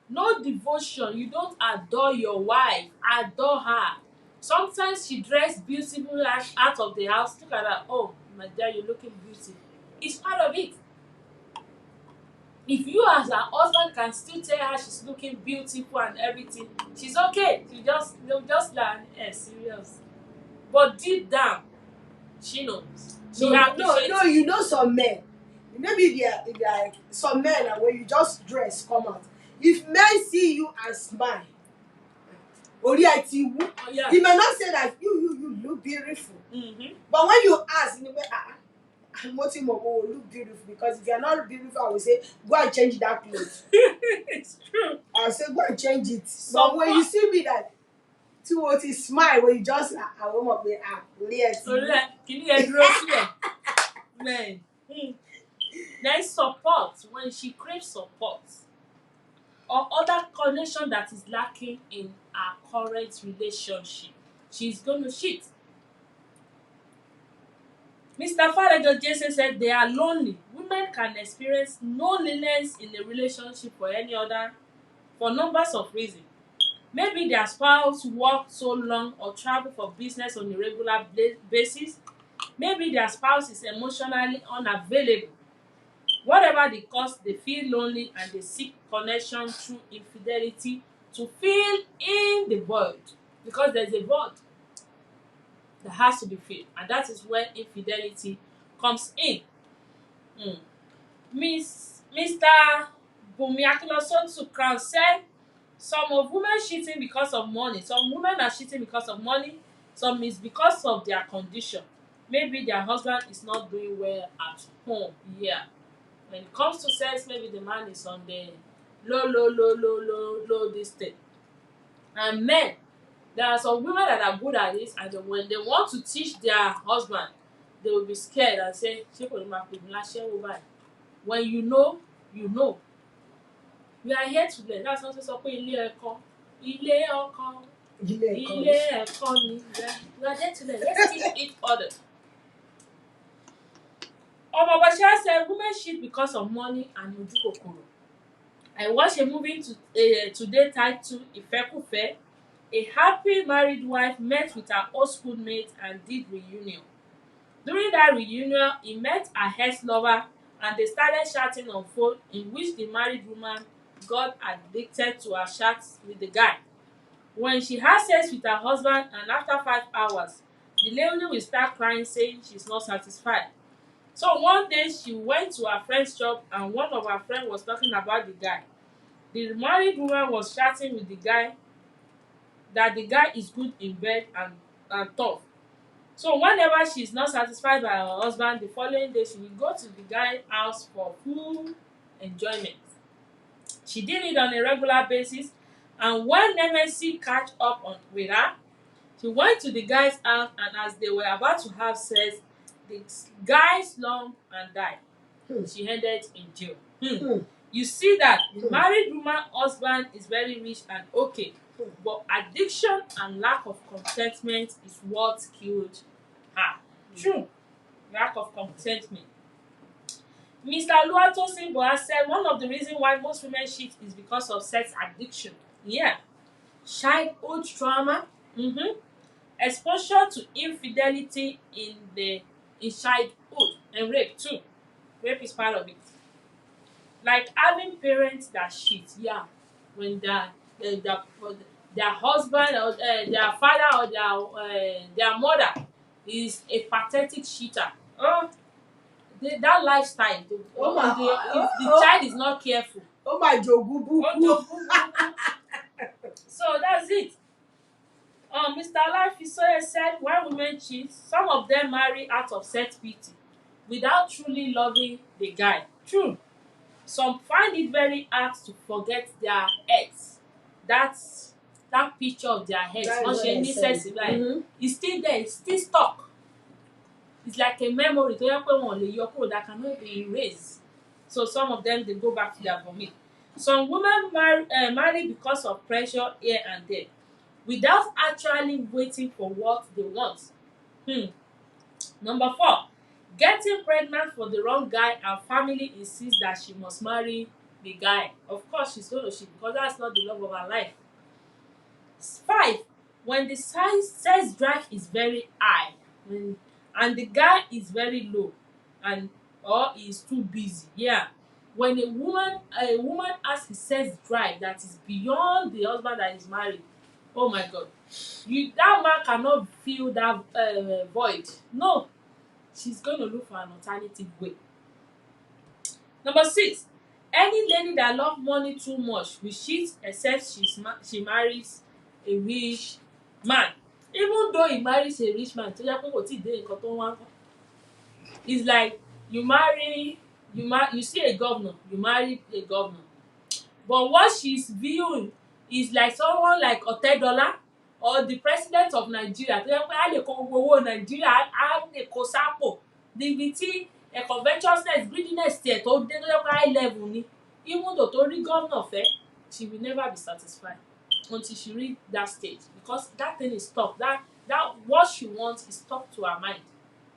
no devotion. You don't adore your wife, adore her. Sometimes she dress beautifully out of the house. Look at her. Oh, my dear, you're looking beautiful. It's part of it. If you as her husband can still tell her she's looking beautiful and everything, she's okay. They'll just like, serious. But deep down, she knows. No, you know some men. Maybe they are some men and when you just dress, come out. If men see you and smile, he may not say that you look beautiful. Mm-hmm. But when you ask, you know, look beautiful, because if you are not beautiful, I will say, go and change that clothes. It's true. I'll say, go and change it. But when you see me that, to smile, when you just, I won't be, Can you address here? Man. There is support when she craves support or other connection that is lacking in her current relationship. She's going to cheat. Mr. Farejo Jason said they are lonely. Women can experience loneliness in a relationship for numbers of reasons. Maybe their spouse worked so long or travel for business on a regular basis. Maybe their spouse is emotionally unavailable. Whatever the cause, they feel lonely and they seek connection through infidelity to fill in the void. Because there's a void that has to be filled. And that is where infidelity comes in. Mr. Bumiakilosotu Crown said, some of women cheating because of money. Some women are cheating because of money. Some is because of their condition. Maybe their husband is not doing well at home. Yeah. When it comes to sex, maybe the man is on the low this thing. And men, there are some women that are good at this, and then when they want to teach their husband, they will be scared and say, "Ṣé kò ní máa pè mí láṣẹ́wó báyìí?" When you know, you know. We are here to learn. That's also sọ pé ilé ẹ̀kọ́ Ilé ẹ̀kọ́. ni. We are there to learn. Let's teach each other. Omobasha said women cheat because of money and ojú kòkòrò. I watched a movie today titled Ifekufe. A happy married wife met with her old schoolmate and did reunion. During that reunion, he met her ex-lover and they started chatting on phone, in which the married woman got addicted to her chats with the guy. When she had sex with her husband and after 5 hours, the lady will start crying saying she's not satisfied. So one day she went to her friend's shop and one of her friends was talking about the guy. The married woman was chatting with the guy that the guy is good in bed and tough. So whenever she's not satisfied by her husband, the following day she will go to the guy's house for full enjoyment. She did it on a regular basis, and when MSC catch up with her, she went to the guy's house, and as they were about to have sex, the guy slumped and died. She ended in jail. You see that the married woman husband is very rich and okay, but addiction and lack of contentment is what killed her. True. Lack of contentment. Mr. Oluwatosin Boa said one of the reasons why most women cheat is because of sex addiction. Yeah. Childhood trauma. Exposure to infidelity in childhood, and rape too. Rape is part of it. Like having parents that cheat, yeah, when their husband or their father or their mother is a pathetic cheater. That lifestyle, if the child is not careful, Oh my jogubuku. so that's it. Mr. Alafisoye said when women cheat, some of them marry out of self-pity without truly loving the guy. True. Some find it very hard to forget their ex. That picture of their ex. Wọ́n ṣe ní sex like it's still there, it's still stuck. It's like a memory tó yẹ pé wọn lè yọ kúrò that cannot be erased. So some of them, they go back to their vomit. Some women marry because of pressure here and there, without actually waiting for what they want. Number 4, getting pregnant for the wrong guy and family insists that she must marry the guy. Of course she's going to cheat because that's not the love of her life. 5, when the sex drive is very high and the guy is very low or is too busy. Yeah. When a woman has a sex drive that is beyond the husband that is married, oh my God, that man cannot fill that void. No, she's going to look for an alternative way. Number 6, any lady that loves money too much will cheat except she marries a rich man. Even though he marries a rich man, tó yẹ pé kò tí ì dé nǹkan tó ń wá kọ́. It's like you see a governor, you marry a governor. But what she's viewing is like someone like Otedola or the president of Nigeria. Tó yẹ pé á lè kó gbogbo owó Nàìjíríà, á lè kó sápò. Níbi tí covetousness, greediness tiẹ̀ tó dé tó yẹ pé high level ni. Even though tó rí governor fẹ́, she will never be satisfied until she reach that stage, because that thing is stuck. That what she wants is stuck to her mind.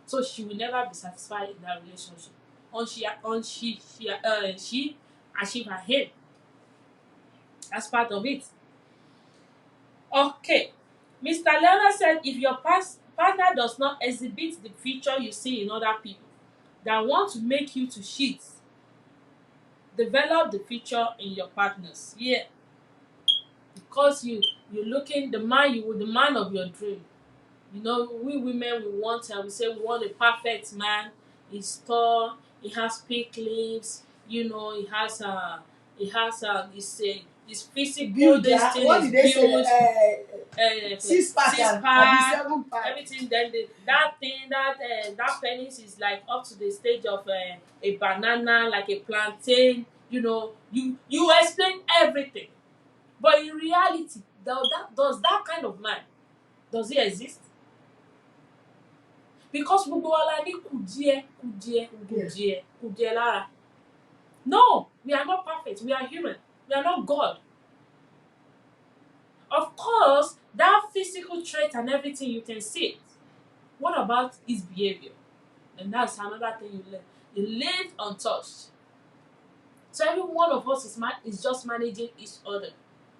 So she will never be satisfied in that relationship until she achieve her aim. That's part of it. Okay. Mr. Leonard said if your partner does not exhibit the feature you see in other people that want to make you to cheat, develop the feature in your partners. Yeah. Because you're looking the man of your dream. You know, we women, we say we want a perfect man. He's tall, he has pink lips, you know, he's His physical, build this their, thing what is did they built, say? Six pack and pack, 7 pack. everything. Then that penis is like up to the stage of a banana, like a plantain. You know, you explain everything, but in reality, does that kind of man, does he exist? Because gbogbo wa la ní kùdìẹ̀ lára. No, we are not perfect. We are human. We are not God. Of course, that physical trait and everything, you can see it. What about his behavior? And that's another thing you learn. He lived untouched. So every one of us is just managing each other.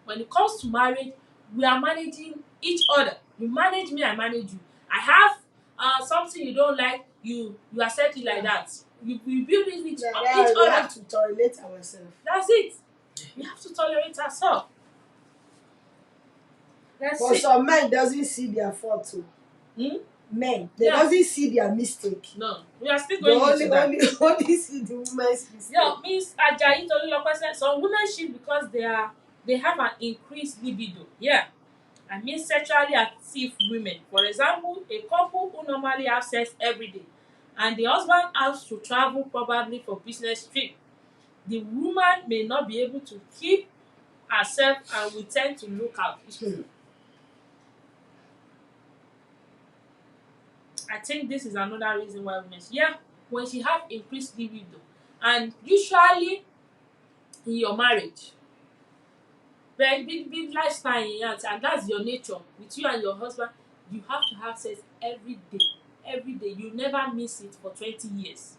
When it comes to marriage, we are managing each other. You manage me, I manage you. I have something you don't like, you accept it like that. You build it with each other. We have to tolerate ourselves. That's it. We have to tolerate ourselves. But some men doesn't see their fault too. Men, they doesn't see their mistake. No, we are still going into that. Only see the woman's mistake. Yeah, Miss Ajayi Tolulope said some women cheat because they have an increased libido. Yeah. I mean sexually active women. For example, a couple who normally have sex every day and the husband has to travel probably for business trip. The woman may not be able to keep herself and will tend to look out. I think this is another reason why women, when she have increased libido, and usually in your marriage, very big lifestyle in your, and that's your nature with you and your husband, you have to have sex every day. Every day. You never miss it for 20 years.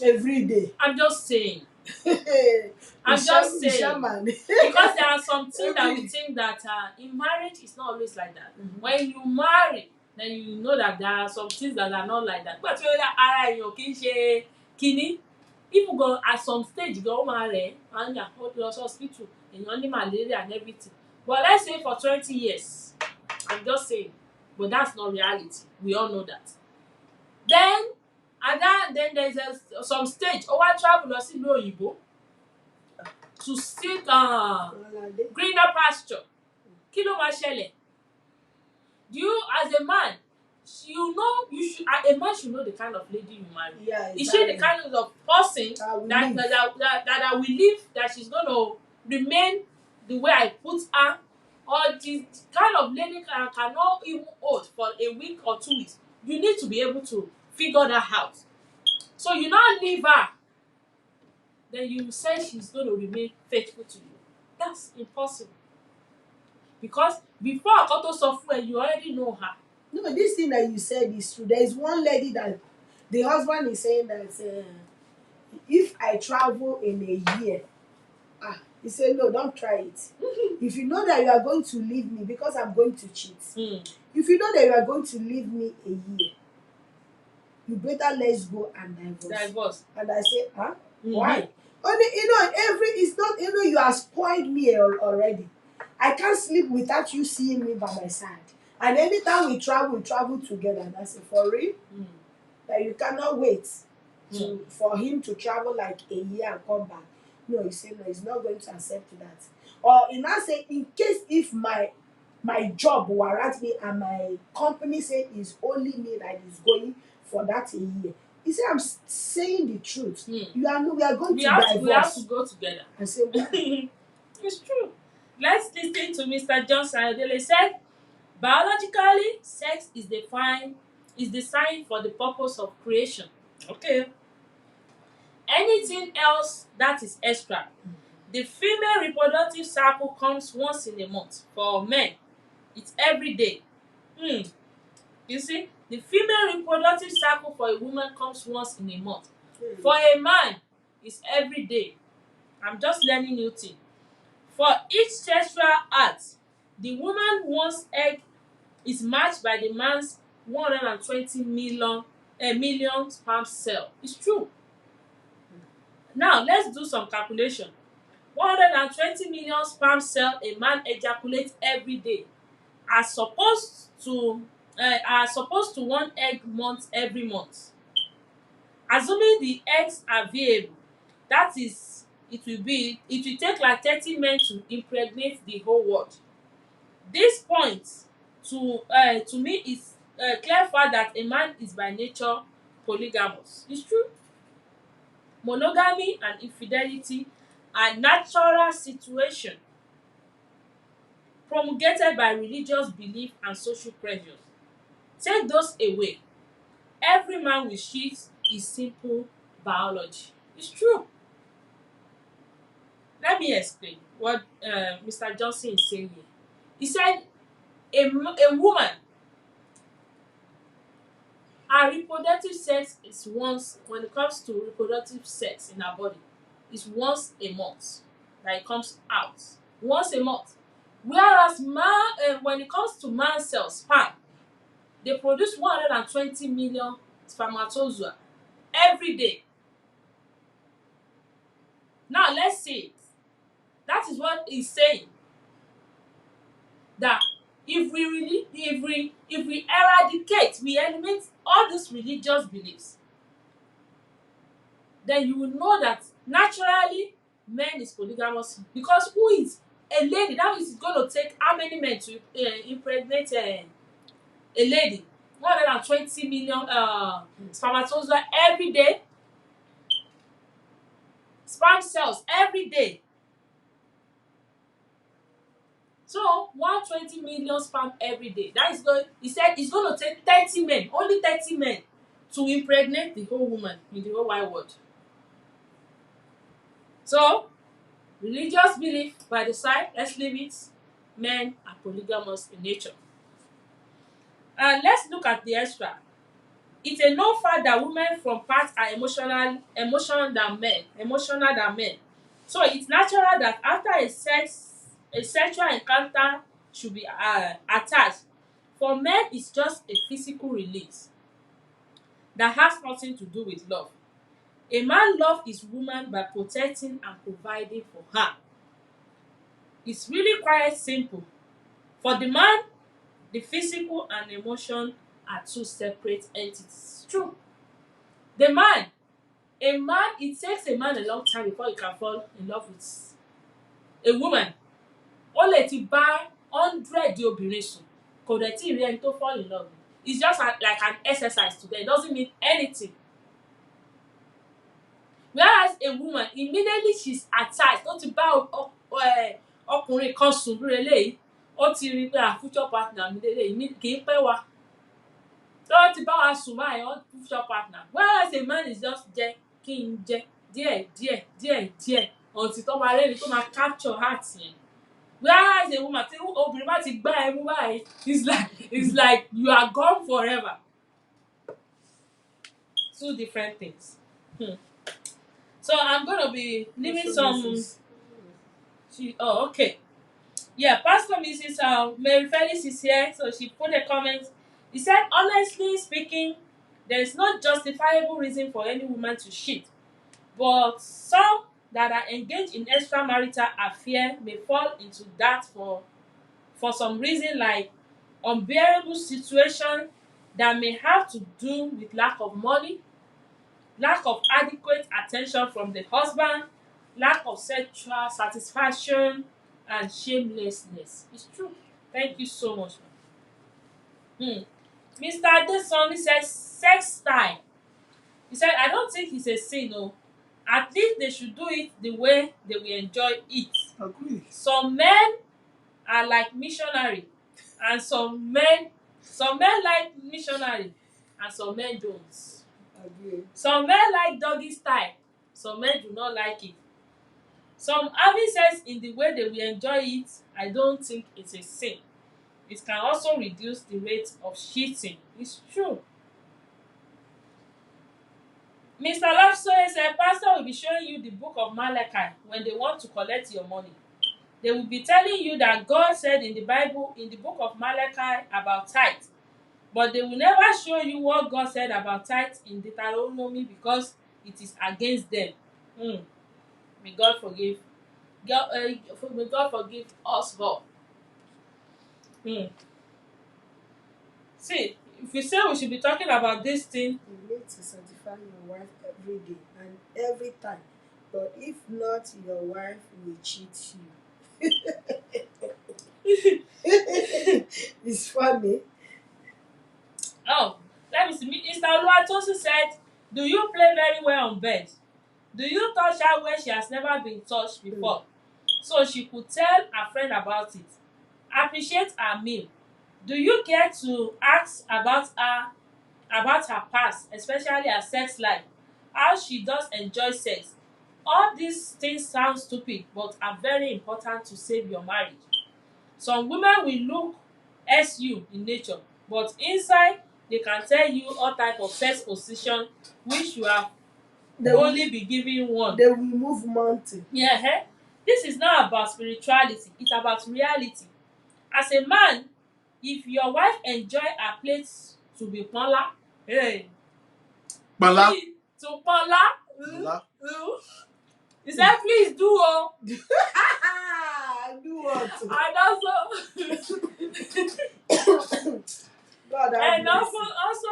Every day. I'm just saying. Because there are some things that we think that in marriage it's not always like that. When you marry, then you know that there are some things that are not like that. But ara èèyàn kì í ṣe kíní. Even go at some stage go marry and you go to hospital, èèyàn ní malaria and everything. But let's say for 20 years, I'm just saying, but that's not reality. We all know that. Then there's some stage wá travel lọ sí ìlú òyìnbó to seek greener pasture. Kí ló máa ṣẹlẹ̀? You as a man, a man should know the kind of lady you marry. Yeah, exactly. Is she the kind of person that will live, that she's going to remain the way I put her, or the kind of lady cannot even hold for a week or 2 weeks? You need to be able to figure that out. So you not leave her, then you say she's going to remain faithful to you. That's impossible. Because before Akoto software, you already know her. No, this thing that you said is true. There is one lady that the husband is saying that if I travel in a year, he said, no, don't try it. If you know that you are going to leave me because I'm going to cheat, if you know that you are going to leave me a year, you better let's go and divorce. And I say, why? Only, it's not, you have spoiled me already. I can't sleep without you seeing me by my side. And anytime we travel together. And I say, for real? That you cannot wait for him to travel like a year and come back. No, he said, no, he's not going to accept that. Or he now say, in case if my job warrants me and my company say it's only me that is going for that a year. He said, I'm saying the truth. We are going to divorce. We have to go together. I say, it's true. Let's listen to Mr. Johnson. Adele said, biologically, sex is designed for the purpose of creation. Okay. Anything else that is extra. The female reproductive cycle comes once in a month. For men, it's every day. You see, the female reproductive cycle for a woman comes once in a month. For a man, it's every day. I'm just learning new thing. For each sexual act, the woman one's egg is matched by the man's 120 million sperm cell. It's true. Now, let's do some calculation. 120 million sperm cell a man ejaculates every day are supposed to 1 egg month every month. Assuming the eggs are viable, that is it will take like 30 men to impregnate the whole world. This point to me is clear fact that a man is by nature polygamous. It's true. Monogamy and infidelity are natural situation promulgated by religious belief and social pressures. Take those away, every man will cheat is simple biology. It's true. Let me explain what Mr. Johnson is saying here. He said a woman, her reproductive sex is once, when it comes to reproductive sex in her body, is once a month that it comes out. Once a month. Whereas man, when it comes to man cells, sperm, they produce 120 million spermatozoa every day. Now let's see it. That is what he's saying. That if we eradicate, we eliminate all these religious beliefs, then you will know that naturally men is polygamous, because who is a lady? That means it's going to take how many men to impregnate a lady? 120 million spermatozoa every day, sperm cells every day. So 120 million sperm every day. That is going. He said it's going to take 30 men, only 30 men, to impregnate the whole woman in the whole wide world. So religious belief by the side, let's leave it. Men are polygamous in nature. And let's look at the extra. It's a known fact that women from parts are emotional than men. So it's natural that after a sexual encounter should be attached. For men, it's just a physical release that has nothing to do with love. A man loves his woman by protecting and providing for her. It's really quite simple. For the man, the physical and emotion are two separate entities. True. The man, it takes a man a long time before he can fall in love with a woman. Ó lè ti bá 100 obìnrin sùn, kò dẹ̀ tí ì rí ẹni tó fall in love. It's just like an exercise to them. It doesn't mean anything. Whereas a woman, immediately she's attached, ó ti bá ọkùnrin kan sùn bí eléyìí, ó ti rí pé future partner mi lélẹ́yìí, kì í pẹ́ wá. So ó ti bá wa sùn báyìí, future partner. Whereas a man is just jẹ́ kí n jẹ́ díẹ̀ until tó máa rẹ́ni tó máa capture heart yẹn. Whereas a woman, tí obìnrin bá ti gbá ẹ mú báyìí, it's like you are gone forever. Two different things. So I'm going to be leaving some. Okay. Yeah, Pastor Mrs. Mary Felix is here, so she put a comment. He said, honestly speaking, there is no justifiable reason for any woman to cheat, but some that are engaged in extramarital affair may fall into that for some reason, like unbearable situation that may have to do with lack of money, lack of adequate attention from the husband, lack of sexual satisfaction, and shamelessness. It's true. Thank you so much. Mr. Adeson, he says sex time. He said, I don't think it's a sin, no. At least they should do it the way they will enjoy it. Agree. Some men are like missionary, and some men like missionary, and some men don't. Agree. Some men like doggy style, some men do not like it. Some having sex in the way they will enjoy it, I don't think it's a sin. It can also reduce the rate of cheating. It's true. Mr. Lafsoy said, Pastor will be showing you the book of Malachi when they want to collect your money. They will be telling you that God said in the Bible, in the book of Malachi, about tithe. But they will never show you what God said about tithe in Deuteronomy because it is against them. May God forgive. May God forgive us all. See, if you say we should be talking about this thing, You need to satisfy your wife every day and every time. But if not, your wife will cheat you. It's funny. Oh, let me see. Mr. Oluwatosin said, do you play very well on bed? Do you touch her where she has never been touched before? So she could tell her friend about it. Appreciate her meal. Do you care to ask about her past, especially her sex life, how she does enjoy sex? All these things sound stupid but are very important to save your marriage. Some women will look SU in nature, but inside they can tell you all type of sex position which you have They will, only be given one. they will move mountain. Yeah, this is not about spirituality, it's about reality. As a man, if your wife enjoy her plate to be ponla, hey, Bala. to ponla, Bala. he said please do oh. Do what? And also God have and mercy. also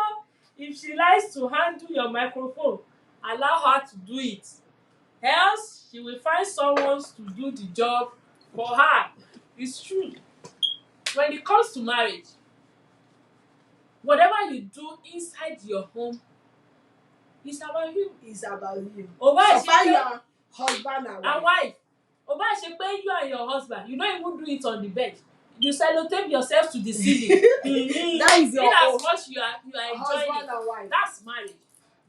if she likes to handle your microphone, allow her to do it. Else she will find someone to do the job for her. It's true. When it comes to marriage, whatever you do inside your home is about you. It's about you. So far your husband and wife. wife. You and your husband, you don't even do it on the bed. You sellotape yourself to the ceiling. That is your In as own much you are enjoying husband it. and wife. That's marriage.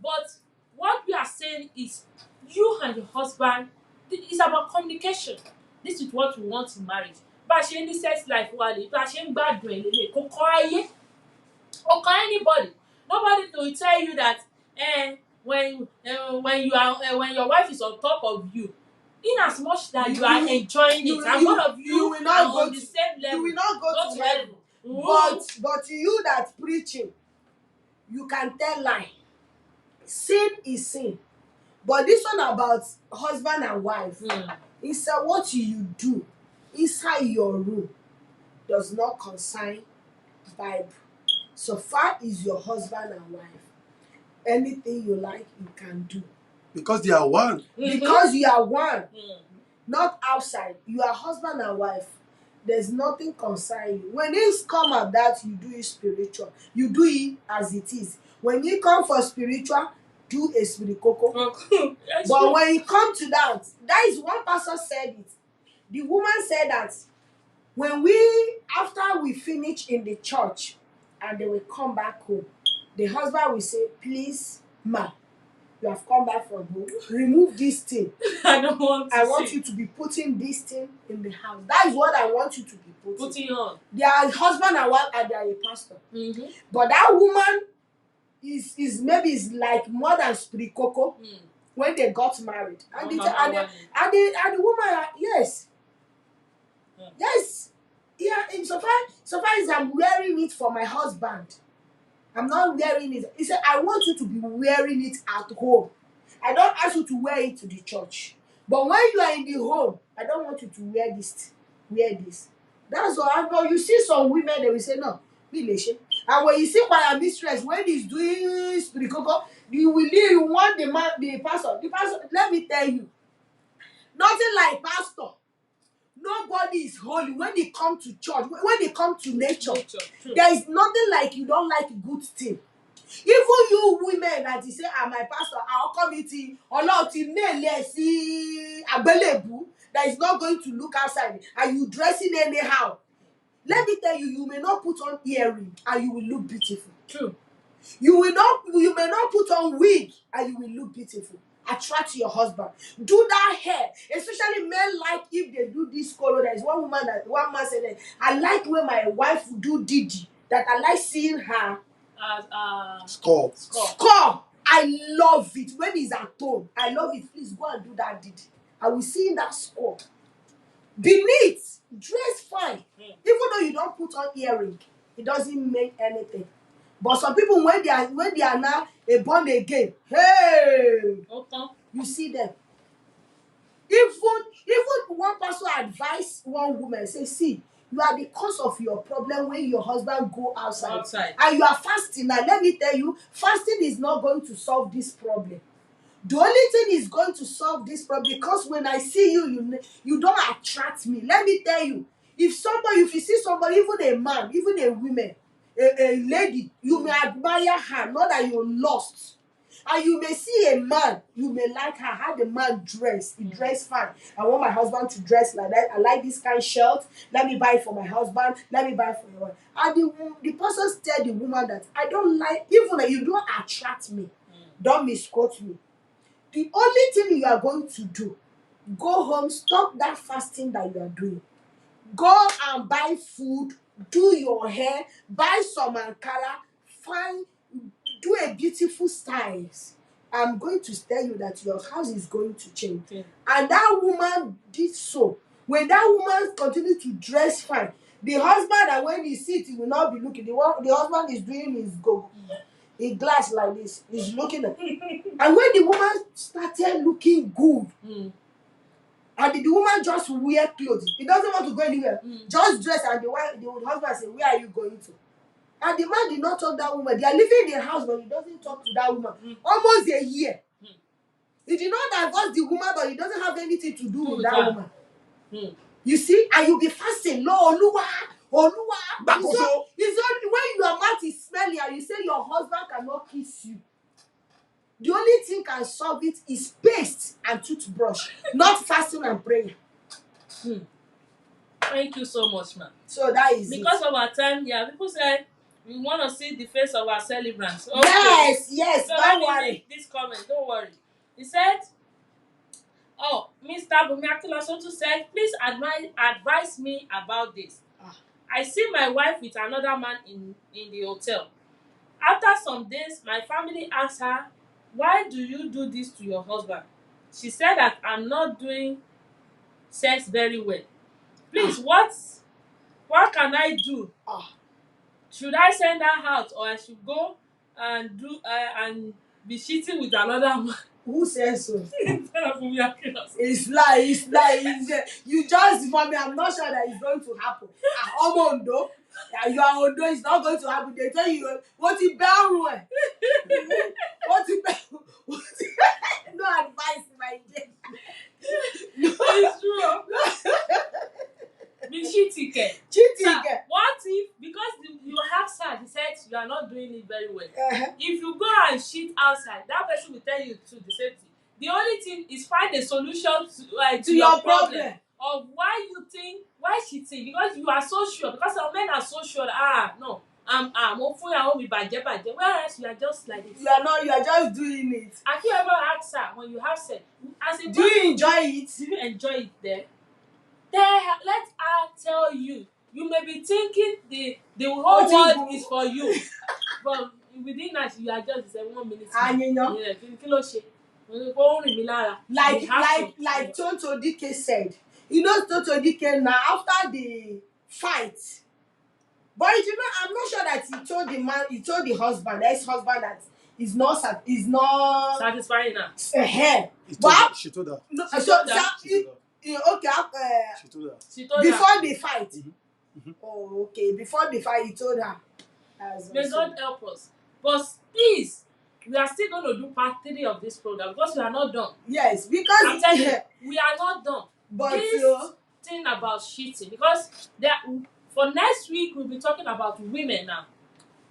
But what we are saying is you and your husband, it's about communication. This is what we want in marriage. Bá a ṣe ní sex life wa lè, bá a ṣe ń gbádùn ẹ̀ lélẹ̀, kò kọ́ ayé, kò kọ́ anybody. Nobody will tell you that when your wife is on top of you, in as much that you are enjoying it, and one of you will not are go on the same level, you will not go to heaven. But you that preaching, you can tell lie. Sin is sin. But this one about husband and wife, it's what you do inside your room does not concern Bible. So far is your husband and wife. Anything you like, you can do. Because they are one. Because you are one. Not outside. You are husband and wife. There's nothing concern you. When it's come at that, you do it spiritual. You do it as it is. When you come for spiritual, do a spirit coco. But when you come to that is one pastor said it. The woman said that when after we finish in the church and they will come back home, the husband will say, please, ma, you have come back from home, remove this thing. I want you to be putting this thing in the house. That is what I want you to be putting on. They are husband and wife and they are a pastor. But that woman is maybe is like more than spirit coco when they got married. And the woman, yes. Yes. Yeah, so far as I'm wearing it for my husband. I'm not wearing it. He said, I want you to be wearing it at home. I don't ask you to wear it to the church. But when you are in the home, I don't want you to wear this. Wear this. That's all. But you see some women, they will say, no, relation. And when you see choir mistress, when he's doing spirit coco, you want the pastor. The pastor, let me tell you, nothing like pastor. Nobody is holy when they come to church, when they come to nature. There is nothing like you don't like a good thing. Even you women that you say, my pastor, our committee, that is not going to look outside and you dressing anyhow. Let me tell you, you may not put on earring and you will look beautiful. True. You may not put on wig and you will look beautiful. Attract your husband. Do that hair. Especially men like if they do this color. There is one man said, I like when my wife do Didi. That I like seeing her Score. I love it. When it's at home, I love it. Please go and do that Didi. I will see that score. Be neat. Dress fine. Even though you don't put on earring, it doesn't mean anything. But some people, when they are now born again, hey, you see them. Even one person advise one woman, say, see, you are the cause of your problem when your husband go outside. And you are fasting. Now, let me tell you, fasting is not going to solve this problem. The only thing is going to solve this problem, because when I see you, you don't attract me. Let me tell you, if you see somebody, even a man, even a woman, a lady, you may admire her, not that you're lost. And you may see a man, you may like her, how the man dress. He dress fine. I want my husband to dress like that. I like this kind of shirt. Let me buy it for my husband. Let me buy it for my wife. And the person tell the woman that I don't like, even that you don't attract me. Don't misquote me. The only thing you are going to do, go home, stop that fasting that you are doing. Go and buy food, do your hair, buy some ankara, do a beautiful styles. I'm going to tell you that your house is going to change. Yeah. And that woman did so. When that woman continued to dress fine, the husband, and when he sits, he will not be looking. The husband is doing his go. A glass like this, he's looking at. And when the woman started looking good, and the woman just wear clothes, he doesn't want to go anywhere, just dress, and the husband say, where are you going to? And the man did not talk to that woman. They are living in their house, but he doesn't talk to that woman. Almost a year. He did not divorce the woman, but he doesn't have anything to do with that woman. You see, and you'll be fasting, Lord, Oluwa. It's only when your mouth is smelly and you say your husband cannot kiss you. The only thing can solve it is paste and toothbrush, not fasting and prayer. Thank you so much, ma'am. So that is because it. of our time here, people said we want to see the face of our celebrants. Okay. Yes, so don't worry. This comment, don't worry. He said, oh, Mr. Bumiakilasotu said, please advise me about this. I see my wife with another man in the hotel. After some days, my family asked her, why do you do this to your husband? She said that I'm not doing sex very well. Please, what can I do? Should I send her out, or I should go and do and be cheating with another man? Who says so? It's like you just for me. I'm not sure that it's going to happen. Omondo, you are Ondo. It's not going to happen. They tell you what you bear. What you bear. No advice, my dear. It's true. Be cheating. What if, because you have said, he said you are not doing it very well. If you go and cheat outside, that person will tell you to the same thing. The only thing is find a solution to your problem of why cheating, because you are so sure, because some men are so sure that, no, I'm hopefully I won't be bad, whereas you are just like this. You are just doing it. Have you ever asked her when you have sex, do you enjoy it? Do you enjoy it there? Let her tell you. You may be thinking the whole world is for you, but within that you are just 1 minute. Like Tonto Dike said. You know Tonto Dike now after the fight. But you know, I'm not sure that he told the husband, ex-husband, that is not satisfying her. She told her. No, she told her. She told her. Before the fight. Oh, okay. Before the fight, he told her. May God help us. But please, we are still going to do part 3 of this program because we are not done. Yes, because I'm telling you, we are not done. But this thing about cheating, because for next week we'll be talking about women now,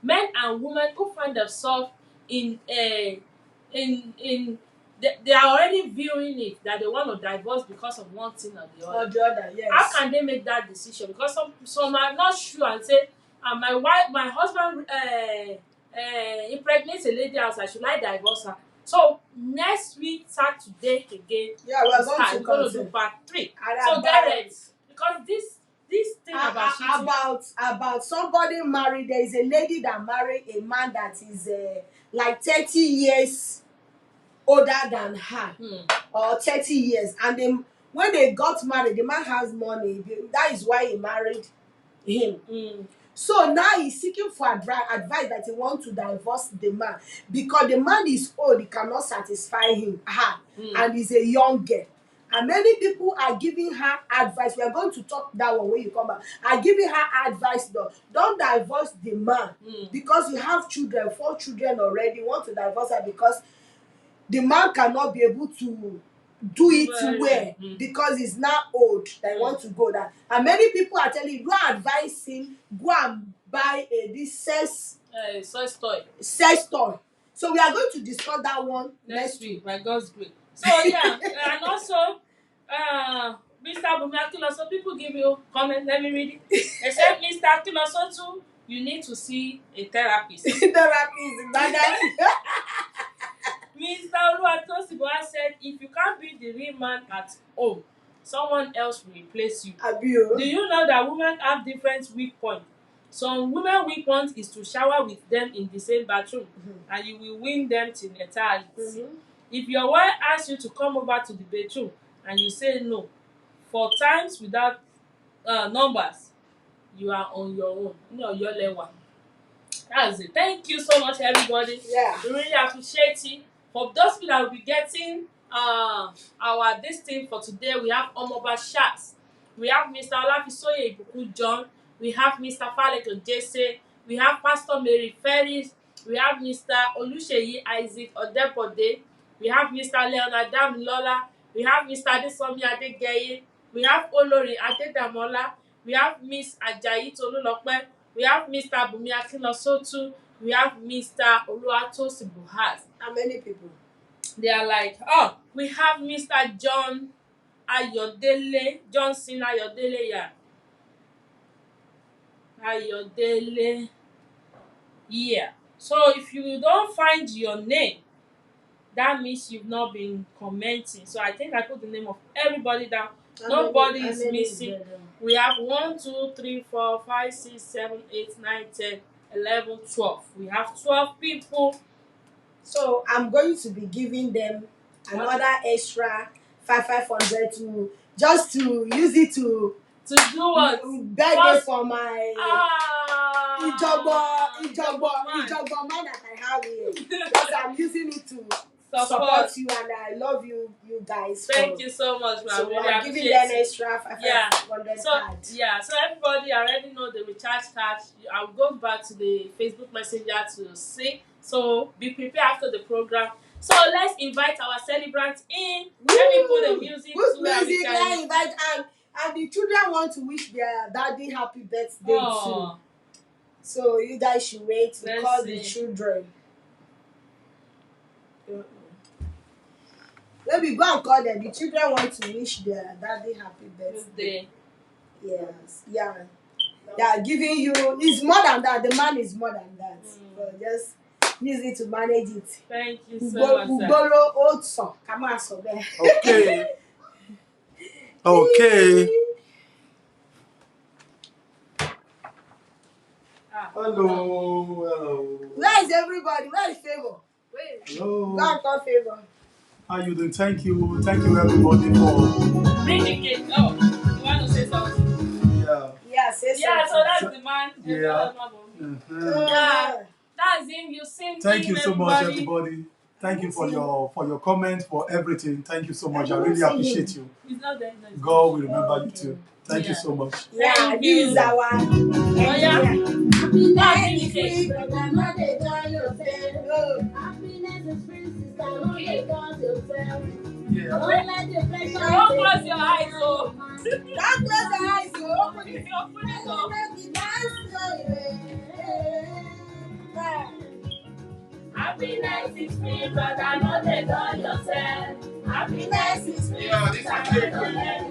men and women who find themselves they are already viewing it that they want to divorce because of one thing or the other. Yes. How can they make that decision? Because some are not sure and say, my husband impregnates a lady outside, should I divorce her? So next week, Saturday again, we're going to do part 3. So get ready, because this thing about cheating, about somebody married. There is a lady that married a man that is like 30 years older than her, or 30 years, and when they got married, the man has money. That is why he married him. So now he's seeking for advice that he wants to divorce the man because the man is old, he cannot satisfy her, and he's a young girl. And many people are giving her advice. We are going to talk that one when you come back. Are giving her advice though. Don't divorce the man because you have children, 4 children already. You want to divorce her because the man cannot be able to do it well because he's now old that he wants to go that. And many people are telling you, go advise him, go and buy this sex toy. So we are going to discuss that one next week by God's grace. So yeah, and also Mr. Bumiakilo, so people give you comment, let me read it. They said, Mr. Akiloso too, you need to see a therapist. Mr. Oluwatosibo said, if you can't be the real man at home, someone else will replace you. Do you know that women have different weak points? Some women weak point is to shower with them in the same bathroom, and you will win them till eternity. If your wife asks you to come over to the bedroom and you say no, for times without numbers, you are on your own. Your level. That's it. Thank you so much, everybody. Yeah. We really appreciate it. For those people that will be getting our this thing for today, we have Omoba Shats. We have Mr. Olafisoye Ibuku John. We have Mr. Faleko Jesse. We have Pastor Mary Ferris. We have Mr. Oluseyi Isaac Odepode. We have Mr. Leonard Damilola. We have Mr. Adesomi Adegeye. We have Olori Adedamola. We have Miss Ajayi Tolulope. We have Mr. Bumi Akilosotu. We have Mr. Oluwatosibo. How many people? They are like, we have Mr. John Ayodele, Johnson Ayodele, yeah. Ayodele, yeah. So if you don't find your name, that means you've not been commenting. So I think I put the name of everybody down. Nobody is missing. We have 1, 2, 3, 4, 5, 6, 7, 8, 9, 10, 11, 12. We have 12 people. So I'm going to be giving them another extra 500 to just to use it to do what? Beg it for my Ijogbo man that I have here. Because I'm using it to support you, and I love you guys. Thank you so much, man. So really I'm giving them extra 500 cards. So everybody already know the recharge card. I'll go back to the Facebook Messenger to see. So be prepared after the program. So let's invite our celebrants in. Let me put the music. Good music. Let's invite and the children want to wish their daddy happy birthday too. So you guys should wait to call the children. Let me go and call them. The children want to wish their daddy happy birthday. Yes. Yeah. They are giving you. It's more than that. The man is more than that. So just use it to manage it. Thank you so much. Okay. Okay. Hello. Where is everybody? Where is Favor? Hello. Go and call Favor. How you doing? Thank you everybody for bring the cake. Oh, you want to say something? Yeah, say something. Yeah, so that's the man. Yeah. That's him. You sing. Thank you so much, everybody. Thank you for your comments, for everything. Thank you so much. I really appreciate you. He's not there. God will remember you too. Thank you so much. Yeah, this is our happiness is free, but I'm not a girl yourself. Happiness is free, sister, not a girl yourself. Yeah. Don't let the pressure. Don't close your eyes, oh. Don't close your eyes, oh. Open it, oh. Happiness is free, but I'm not a girl yourself. Happiness is free, Yeah, this is sister, not a girl